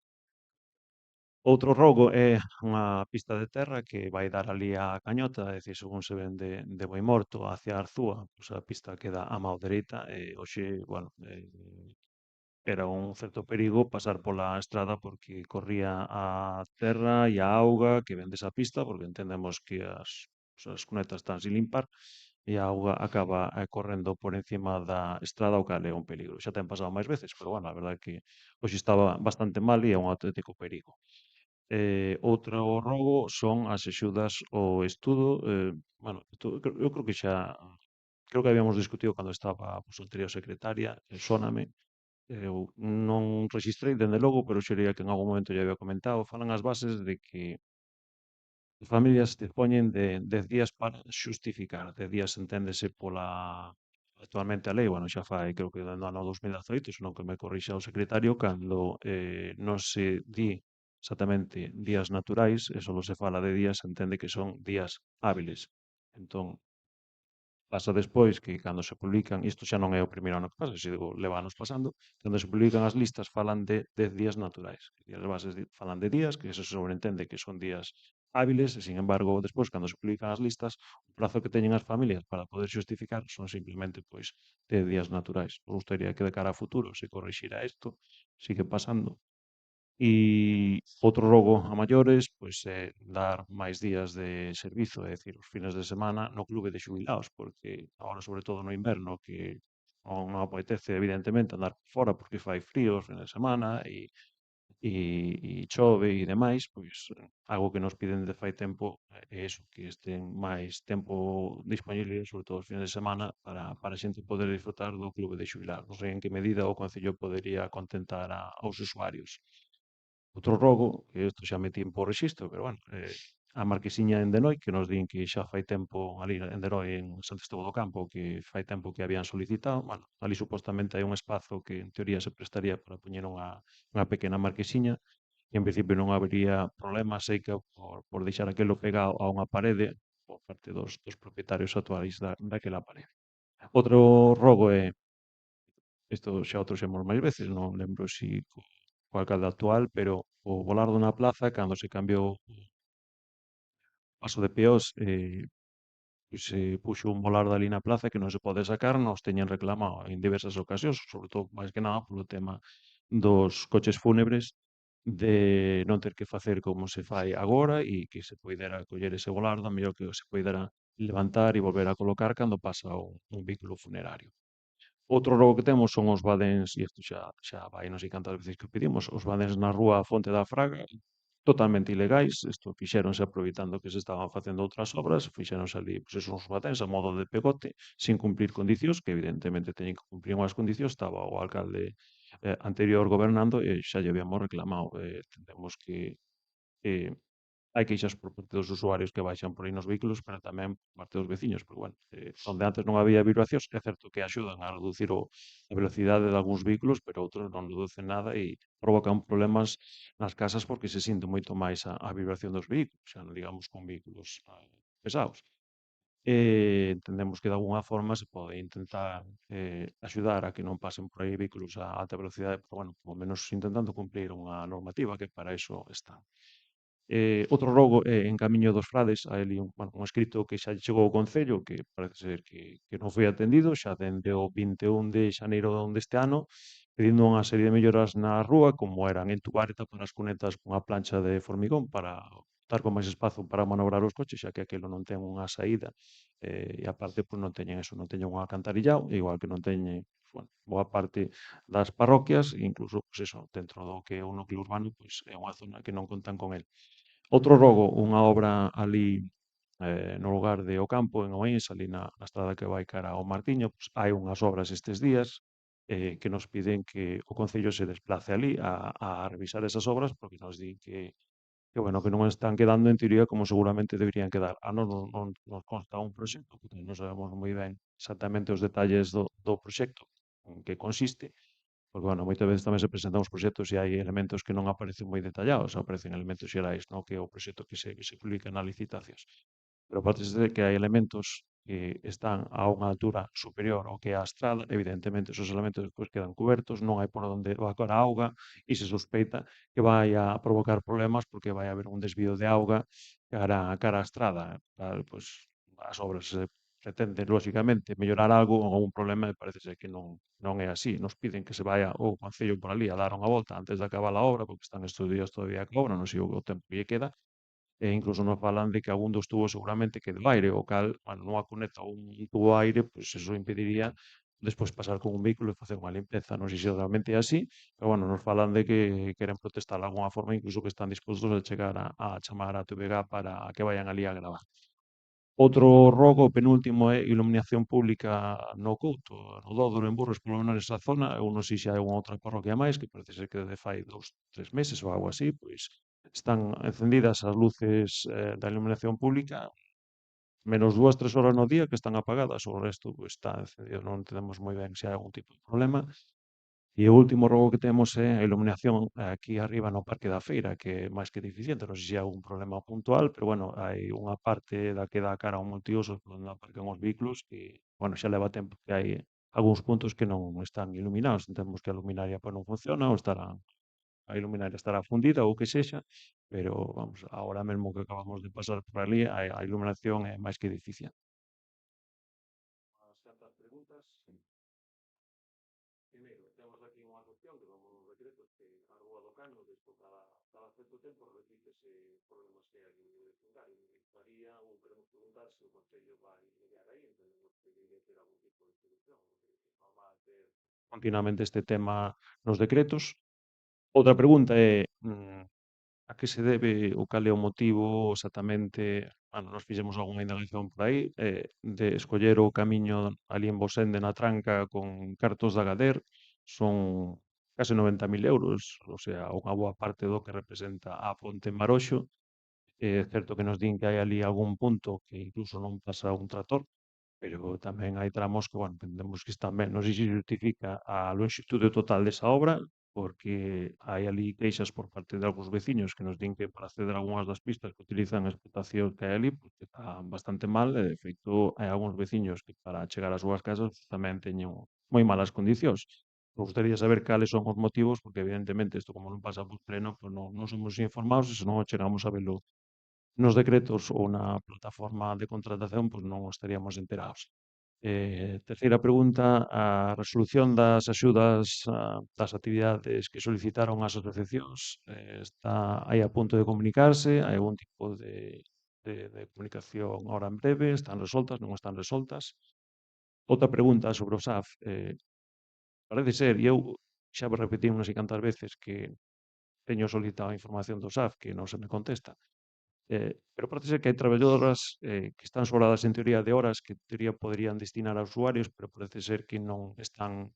Outro rogo é unha pista de terra que vai dar ali á Cañota, é dicir, según se ven de Boimorto hacia Arzúa, pois a pista queda á mao dereita e hoxe, bueno, era un certo perigo pasar pola estrada porque corría a terra e a auga que ven desa pista, porque entendemos que as cunetas están sin limpar e a auga acaba correndo por encima da estrada, o cal é un peligro. Xa ten pasado máis veces, pero bueno, a verdade é que hoxe estaba bastante mal e é un auténtico perigo. Outro rogo son as axudas ao estudo, bueno, eu creo que xa creo que habíamos discutido cando estaba pois, a anterior secretaria, sóname, eu non rexistrei dende logo, pero xería que en algún momento lle había comentado, falan as bases de que as familias dispoñen de 10 días para xustificar. 10 días enténdese pola actualmente a lei, bueno, xa fai creo que no ano 2018, senón que me corrixa o secretario, cando non se di exactamente días naturais, e só se fala de días, se entende que son días hábiles. Entón, pasa despois que cando se publican, isto xa non é o primeiro ano que pasa, se digo, leva anos pasando, cando se publican as listas falan de 10 días naturais. E as bases falan de días, que se sobreentende que son días hábiles, e, sin embargo, despois, cando se publican as listas, o prazo que teñen as familias para poder xustificar son simplemente, pois, 10 días naturais. Me gustaría que de cara a futuro se corrixira isto, sigue pasando, e outro rogo a maiores, pois é dar máis días de servizo, é dicir, os fines de semana no clube de xubilados, porque agora, sobre todo no inverno, que non apetece, evidentemente, andar fora porque fai frío os fines de semana e chove e demais, pois algo que nos piden de fai tempo é iso, que estén máis tempo disponible, sobre todo os fines de semana, para a xente poder disfrutar do clube de xubilados. Non sei en que medida o Concello podería contentar aos usuarios. Outro rogo, que isto xa metín por rexistro, pero bueno, a marquesiña en Denoi, que nos din que xa fai tempo ali en Denoi, en Santo Estevo do Campo, que fai tempo que habían solicitado, bueno, ali supostamente hai un espazo que en teoría se prestaría para poñer unha pequena marquesiña, e en principio non habería problema, sei que por deixar aquilo pegado a unha parede por parte dos propietarios actuais daquela parede. Outro rogo é, isto xa o trouxemos máis veces, non lembro se co alcalde actual, pero o Volardo na Plaza, cando se cambiou o paso de peós, pois se puxo un volardo ali na plaza que non se pode sacar, nos teñen reclamado en diversas ocasións, sobre todo, máis que nada, polo tema dos coches fúnebres, de non ter que facer como se fai agora e que se poidera coller ese volardo, mellor que se poidera levantar e volver a colocar cando pasa un vehículo funerario. Outro rogo que temos son os badens, e isto xa vai non sei cantas veces que o pedimos, os badens na rúa Fonte da Fraga, totalmente ilegais, isto fixéronse aproveitando que se estaban facendo outras obras, fixéronse ali, pois, esos uns badens a modo de pegote, sin cumplir condicións, que evidentemente teñen que cumprir unhas condicións, estaba o alcalde anterior gobernando e xa lle habíamos reclamado, entendemos que eh, hai queixas por parte dos usuarios que baixan por aí nos vehículos, pero tamén por parte dos veciños, porque, bueno, onde antes non había vibracións, é certo que axudan a reducir a velocidade de algúns vehículos, pero outros non reducen nada e provocan problemas nas casas porque se sinte moito máis a vibración dos vehículos, xa non digamos con vehículos pesados. Entendemos que de alguna forma se pode intentar axudar a que non pasen por aí vehículos a alta velocidade, pero, bueno, polo menos intentando cumplir unha normativa que para iso está. Outro rogo é en Camiño dos Frades, hai ali un escrito que xa chegou ao Concello, que parece ser que non foi atendido, xa dende o 21 de xaneiro deste ano, pedindo unha serie de melloras na rúa, como eran entubar e tapar as cunetas cunha plancha de formigón para dar con máis espazo para manobrar os coches, xa que aquilo non ten unha saída, e aparte pois non teñen eso, non teñen un alcantarillado, igual que non teñen, bueno, boa parte das parroquias, incluso, pois eso, dentro do que é o núcleo urbano, pois é unha zona que non contan con el. Outro rogo, unha obra ali no lugar de Ocampo, en Oíns, ali na estrada que vai cara ao Martiño, pois hai unhas obras estes días que nos piden que o Concello se desplace ali a revisar esas obras porque nos din bueno, que non están quedando en teoría como seguramente deberían quedar. A nós non nos consta un proxecto, porque non sabemos moi ben exactamente os detalles do proxecto, en que consiste, porque, bueno, moitas veces tamén se presentan os proxectos e hai elementos que non aparecen moi detallados, aparecen elementos xerais, no que é o proxecto que se publica nas licitacións. Pero parece ser que hai elementos que están a unha altura superior ao que é a estrada, evidentemente esos elementos despois quedan cubertos, non hai por onde evacuar a auga e se sospeita que vai a provocar problemas porque vai haber un desvío de auga cara á estrada. Tal, pois, as obras pretenden, lóxicamente, mellorar algo ou algún problema e parece ser que non é así. Nos piden que se vaia o Concello por ali a dar unha volta antes de acabar a obra, porque están estes días todavía que obra, non sei o tempo que lle queda, e incluso nos falan de que algún dos tubos seguramente quede ao aire, o cal, bueno, nunha cuneta un tubo ao aire, pois eso impediría despois pasar con un vehículo e facer unha limpeza. Non sei se realmente é así, pero bueno, nos falan de que queren protestar de alguna forma, incluso que están dispostos a chegar a chamar a TVG para que vayan ali a gravar. Outro rogo, o penúltimo, é iluminación pública no Couto, no Dódoro, en Burros, polo menos esa zona. Eu non sei se hai unha outra parroquia máis, que parece ser que desde fai 2, 3 meses ou algo así, pois están encendidas as luces da iluminación pública, menos 2, 3 horas no día que están apagadas, o resto pois, está encendido. Non entendemos moi ben se hai algún tipo de problema. E o último rogo que temos é a iluminación aquí arriba no Parque da Feira, que é máis que deficiente, non sei se hai algún problema puntual, pero bueno, hai unha parte da que dá cara ao multiusos por onde aparcan os vehículos que, bueno, xa leva tempo que hai algúns puntos que non están iluminados, entendemos que a luminaria pois non funciona ou a iluminaria estará fundida ou o que sexa, pero vamos, agora mesmo que acabamos de pasar por ali, a iluminación é máis que deficiente. As cantas preguntas. Primeiro, temos aquí unha cuestión que vamos nos decretos que a Rúa do Cano, despois cada certo tempo repítese problemas que hai de fundario. Me gustaría ou queremos preguntar se o Concello vai mediar aí, entendemos que debería ter algún tipo de solución, non va a ter continuamente este tema nos decretos. Outra pregunta é a que se debe ou cal é o motivo exactamente, bueno, nos fixemos algunha indagación por aí, de escoller o camiño ali en Bosende na Tranca con cartos de Agader, son case 90.000 euros, o sea, unha boa parte do que representa a ponte en Maroxo. É certo que nos din que hai ali algún punto que incluso non pasa un trator, pero tamén hai tramos que, bueno, entendemos que están ben. Non sei se justifica a lonxitude total desa obra, porque hai ali queixas por parte de algúns veciños que nos din que para acceder a algunhas das pistas que utilizan a explotación que hai ali, porque está bastante mal, e de feito hai algúns veciños que para chegar ás súas casas tamén teñen moi malas condicións. Me gustaría saber cales son os motivos, porque evidentemente isto como non pasa por pleno, pues non somos informados e se non chegamos a velo nos decretos ou na plataforma de contratación, pois non estaríamos enterados. Terceira pregunta, a resolución das axudas das actividades que solicitaron as asociacións está aí a punto de comunicarse, hai algún tipo de comunicación ahora en breve, están resoltas, non están resoltas. Outra pregunta sobre o SAF, parece ser, e eu xa me repetín non sei cantas veces que teño solicitado a información do SAF que non se me contesta. Pero parece ser que hai traballadoras que están sobradas en teoría de horas que en teoría poderían destinar a usuarios, pero parece ser que non están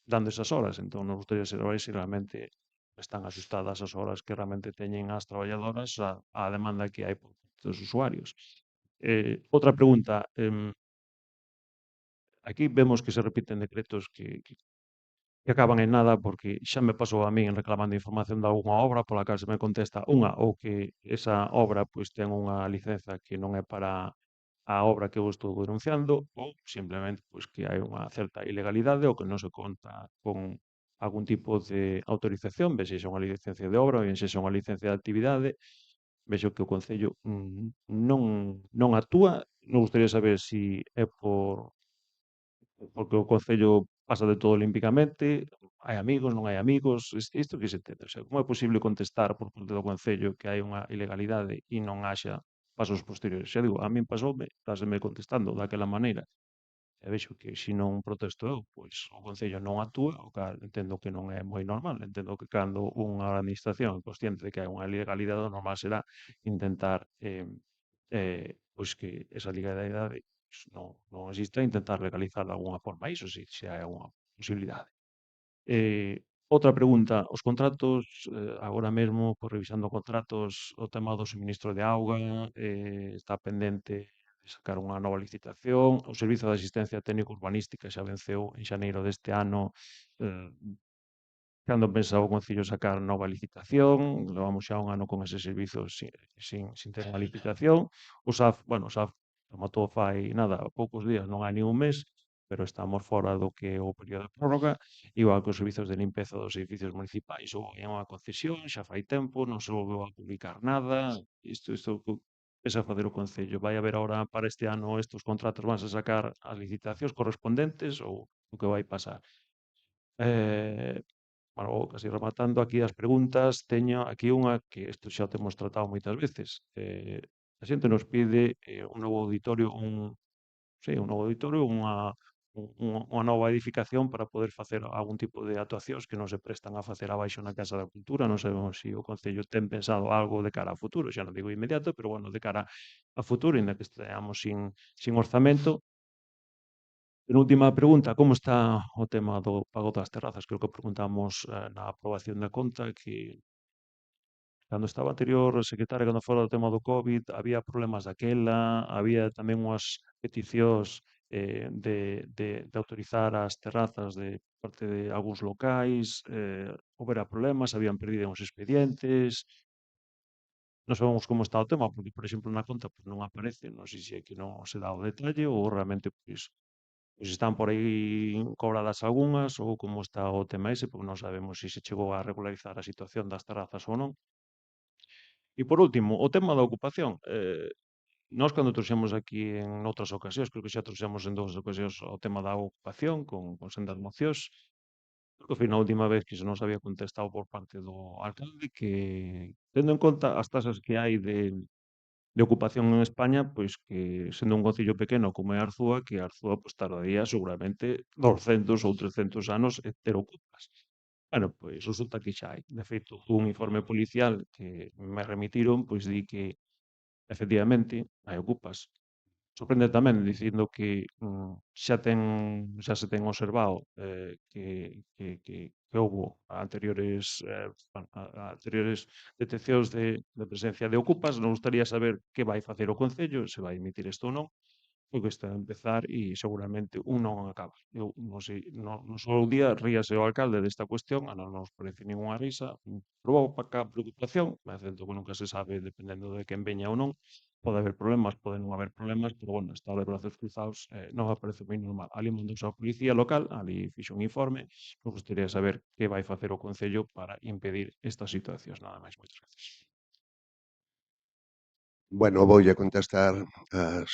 dando esas horas. Entón, nos gustaría saber se realmente están ajustadas as horas que realmente teñen as traballadoras á demanda que hai por parte dos usuarios. Outra pregunta, aquí vemos que se repiten decretos que acaban en nada porque xa me pasou a min reclamando información de algunha obra pola cal se me contesta ou que esa obra pois ten unha licenza que non é para a obra que eu estou denunciando ou simplemente pois que hai unha certa ilegalidade ou que non se conta con algún tipo de autorización, ben sexa unha licencia de obra ou ben sexa unha licencia de actividade. Vexo que o Concello non actúa. Me gustaría saber se é porque o Concello pasa de todo olímpicamente, hai amigos, non hai amigos, isto que se entende, o sea, como é posible contestar por parte do Concello que hai unha ilegalidade e non haxa pasos posteriores? Xa digo, a min pasoume, estáseme contestando daquela maneira, e vexo que se non protesto eu, pois o Concello non actúa, o cal entendo que non é moi normal, entendo que cando unha administración é consciente de que hai unha ilegalidade, o normal será intentar pois que esa legalidade pois, non existe, e intentar legalizar de algunha forma iso, se hai algunha posibilidade. Outra pregunta, os contratos, agora mesmo, pois revisando contratos, o tema do suministro de auga, está pendente de sacar unha nova licitación, o Servizo de Asistencia Técnico Urbanística xa venceu en xaneiro deste ano, cando pensaba o Concello sacar nova licitación, levamos xa un ano con ese servizo sin ter unha licitación. O SAF, bueno, o SAF rematou fai nada, poucos días, non hai nin un mes, pero estamos fora do que é o período de prórroga, igual que os servizos de limpeza dos edificios municipais. É unha concesión, xa fai tempo, non se volveu a publicar nada, isto pensa facer o Concello. Vai haber agora para este ano estes contratos, vanse sacar as licitacións correspondentes ou o que vai pasar? Bueno, casi rematando aquí as preguntas, teño aquí unha que isto xa o temos tratado moitas veces. A xente nos pide un novo auditorio, un novo auditorio, unha nova edificación para poder facer algún tipo de actuacións que non se prestan a facer abaixo na Casa da Cultura. Non sabemos se o Concello ten pensado algo de cara a futuro, xa non digo inmediato, pero bueno, de cara a futuro, ainda que esteamos sin orzamento. Penúltima pregunta, como está o tema do pago das terrazas? Creo que preguntamos na aprobación da conta que cando estaba a anterior secretaria, cando fora o tema do COVID, había problemas daquela, había tamén unhas peticións de autorizar as terrazas de parte de algúns locais, houbera problemas, habían perdido uns expedientes, non sabemos como está o tema, porque, por exemplo, na conta pois, non aparece, non sei se é que non se dá o detalle ou realmente pois están por aí cobradas algunhas ou como está o tema ese, porque non sabemos se chegou a regularizar a situación das terrazas ou non. E por último, o tema da ocupación. Nós cando trouxemos aquí en outras ocasións, creo que xa trouxemos en 2 ocasións o tema da ocupación con sendas mocións, creo que foi na última vez que se nos había contestado por parte do alcalde que, tendo en conta as tasas que hai de ocupación en España, pois que sendo un concello pequeno como é Arzúa, que Arzúa pois tardaría seguramente 200 ou 300 anos en ter ocupas. Bueno, pois resulta que xa hai. De feito, un informe policial que me remitiron, pois di que efectivamente hai ocupas. Sorprende tamén dicindo que xa se ten observado que houbo anteriores deteccións de presencia de ocupas. Nos gustaría saber que vai facer o Concello, se vai emitir isto ou non, porque está a empezar e seguramente un non acaba. Eu non sei, no só un día ríase o alcalde desta cuestión, a non nos parece ningunha risa, provoca preocupación, é certo que nunca se sabe, dependendo de quen veña ou non, pode haber problemas, pode non haber problemas, pero bueno, estar de brazos cruzados non me parece moi normal. Ali mandouse a policía local, ali fixo un informe, nos gustaría saber que vai facer o Concello para impedir estas situacións, nada máis, moitas gracias. Bueno, voulle contestar as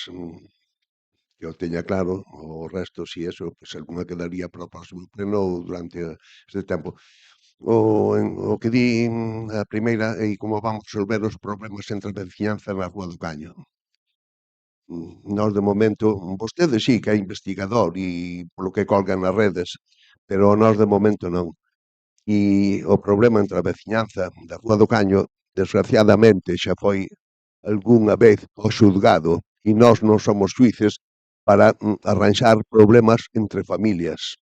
que eu teña claro, o resto, si eso, pois algunha quedaría para o próximo pleno ou durante este tempo. O que di a primeira é como vamos resolver os problemas entre a veciñanza na Rúa do Caño. Nós de momento, vostede sí que é investigador e polo que colgan nas redes, pero nós de momento non. E o problema entre a veciñanza da Rúa do Caño, desgraciadamente, xa foi algunha vez ao xulgado e nós non somos xuíces para arranxar problemas entre familias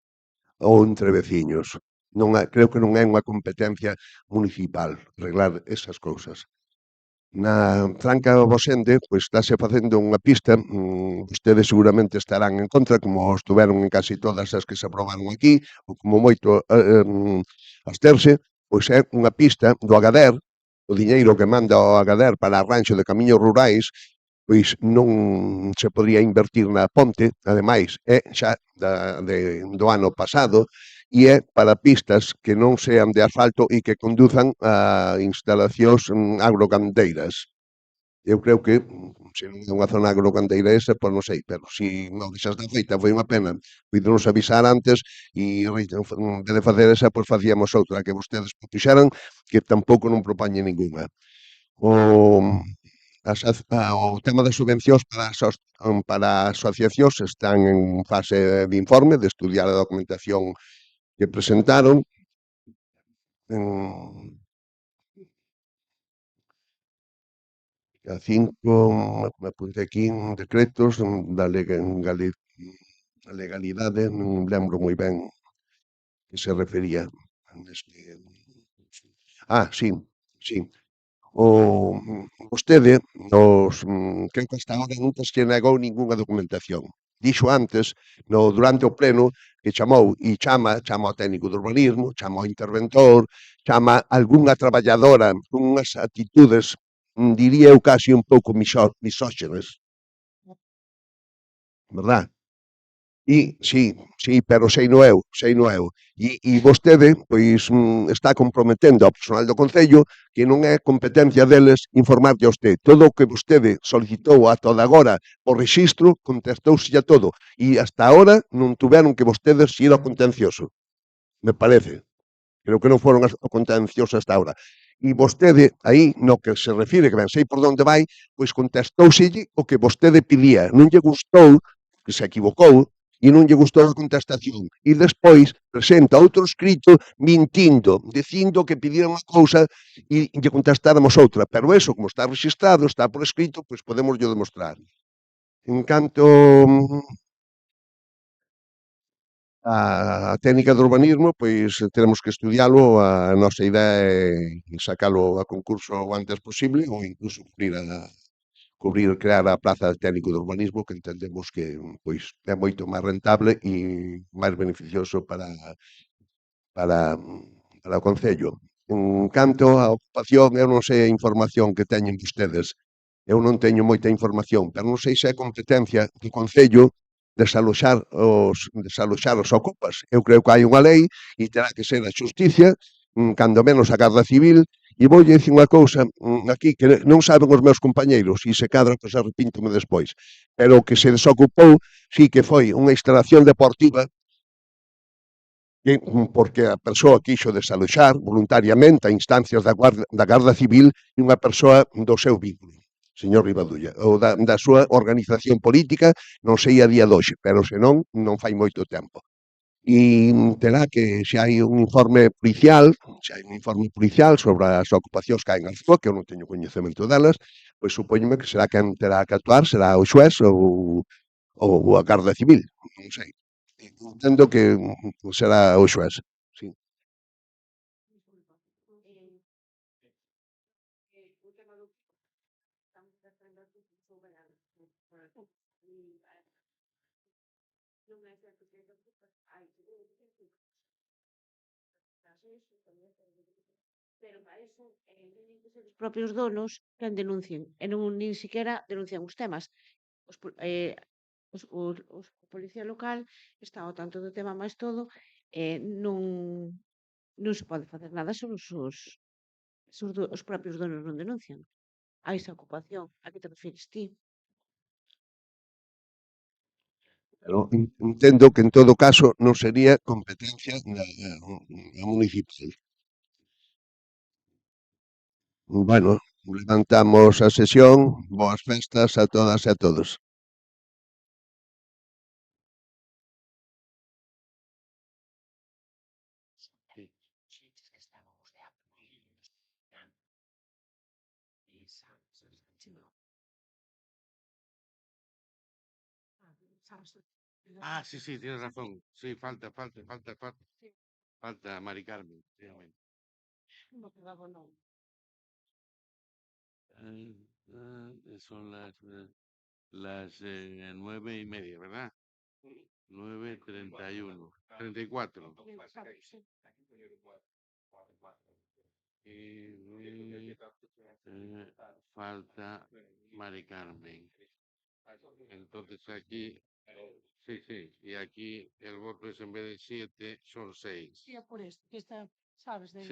ou entre veciños. Non creo que non é unha competencia municipal arreglar esas cousas. Na Tranca Bosende, pois estáse facendo unha pista, vostedes seguramente estarán en contra, como estuveron en casi todas as que se aprobaron aquí, ou como moito absterse, pois é unha pista do Agader, o diñeiro que manda o Agader para arranxo de camiños rurais, pois non se podría invertir na ponte, ademais, é xa do ano pasado, e é para pistas que non sean de asfalto e que conduzan a instalacións agrogandeiras. Eu creo que, se non é unha zona agrogandeira esa, pois non sei, pero se non xa está feita, foi unha pena. Puidenos avisar antes e en vez de facer esa, pois facíamos outra, que vostedes puxeran, que tampouco non propoñen ninguna. O tema das subvencións para asociacións están en fase de informe, de estudiar a documentación que presentaron. A 5, me apunte aquí, decretos da legalidade, non lembro moi ben que se refería neste. Sí, sí. Vostede creo que hasta agora nunca se negou ningunha documentación. Dixo antes, durante o pleno, que chamou e chama ao técnico de urbanismo, chama ao interventor, chama a algunha traballadora con unhas actitudes, diría eu casi un pouco misóxinas, verdad? Sí, pero sei no eu. E vostede, pois, está comprometendo ao personal do Concello que non é competencia deles informarlle a usted. Todo o que vostede solicitou ata o de agora por rexistro, contestouse a todo. E hasta agora non tuveron que vostedes ir ao contencioso, me parece. Creo que non foron ao contencioso hasta agora. E vostede, aí, no que se refire, que ben sei por onde vai, pois contestouselle o que vostede pedía. Non lle gustou, que se equivocou, e non lle gustou a contestación. E despois presenta outro escrito mintindo, dicindo que pidieron unha cousa e lle contestáramos outra. Pero eso, como está registrado, está por escrito, pois podemos lle demostrar. En canto a técnica do urbanismo, pois teremos que estudialo. A nosa idea é sacalo a concurso o antes posible ou incluso crear a praza de técnico de urbanismo, que entendemos que pois é moito máis rentable e máis beneficioso para o Concello. En canto á ocupación, eu non sei a información que teñen vostedes. Eu non teño moita información, pero non sei se é competencia do Concello desaloxar os ocupas. Eu creo que hai unha lei e terá que ser a Xusticia, cando menos a Garda Civil. E voulle dicir unha cousa aquí que non saben os meus compañeiros, e se cadra, pois arrepíntome despois. Pero o que se desocupou sí que foi unha instalación deportiva porque a persoa quixo desaloxar voluntariamente a instancias da Garda Civil e unha persoa do seu vínculo, señor Rivadulla, ou da súa organización política, non sei a día de hoxe, pero senón non fai moito tempo. E terá que, se hai un informe policial sobre as ocupacións que hai en Alfoa, que eu non teño coñecemento delas, pois supóñome que será quen terá que actuar, será o xuez ou a Garda Civil, non sei. Entendo que será o xuez, sí. O tema do estamos tratando aquí sobre non é certo que as ocupas hai que ver pero para eso teñen que ser os propios donos quen denuncien e non nin siquiera denuncian os temas. Os policía local está ao tanto do tema máis todo non se pode facer nada se os propios donos non denuncian. A esa ocupación, a que te refires ti? Pero entendo que en todo caso non sería competencia da municipal. Bueno, levantamos a sesión. Boas festas a todas e a todos. Sí, tienes razón. Sí, falta Mari Carmen. Son las 9:30, ¿verdad? 9:31, 34. Falta Mari Carmen. Entonces aquí, sí, y aquí el voto es en vez de 7, son 6. Sí, por esto, que está, sabes, de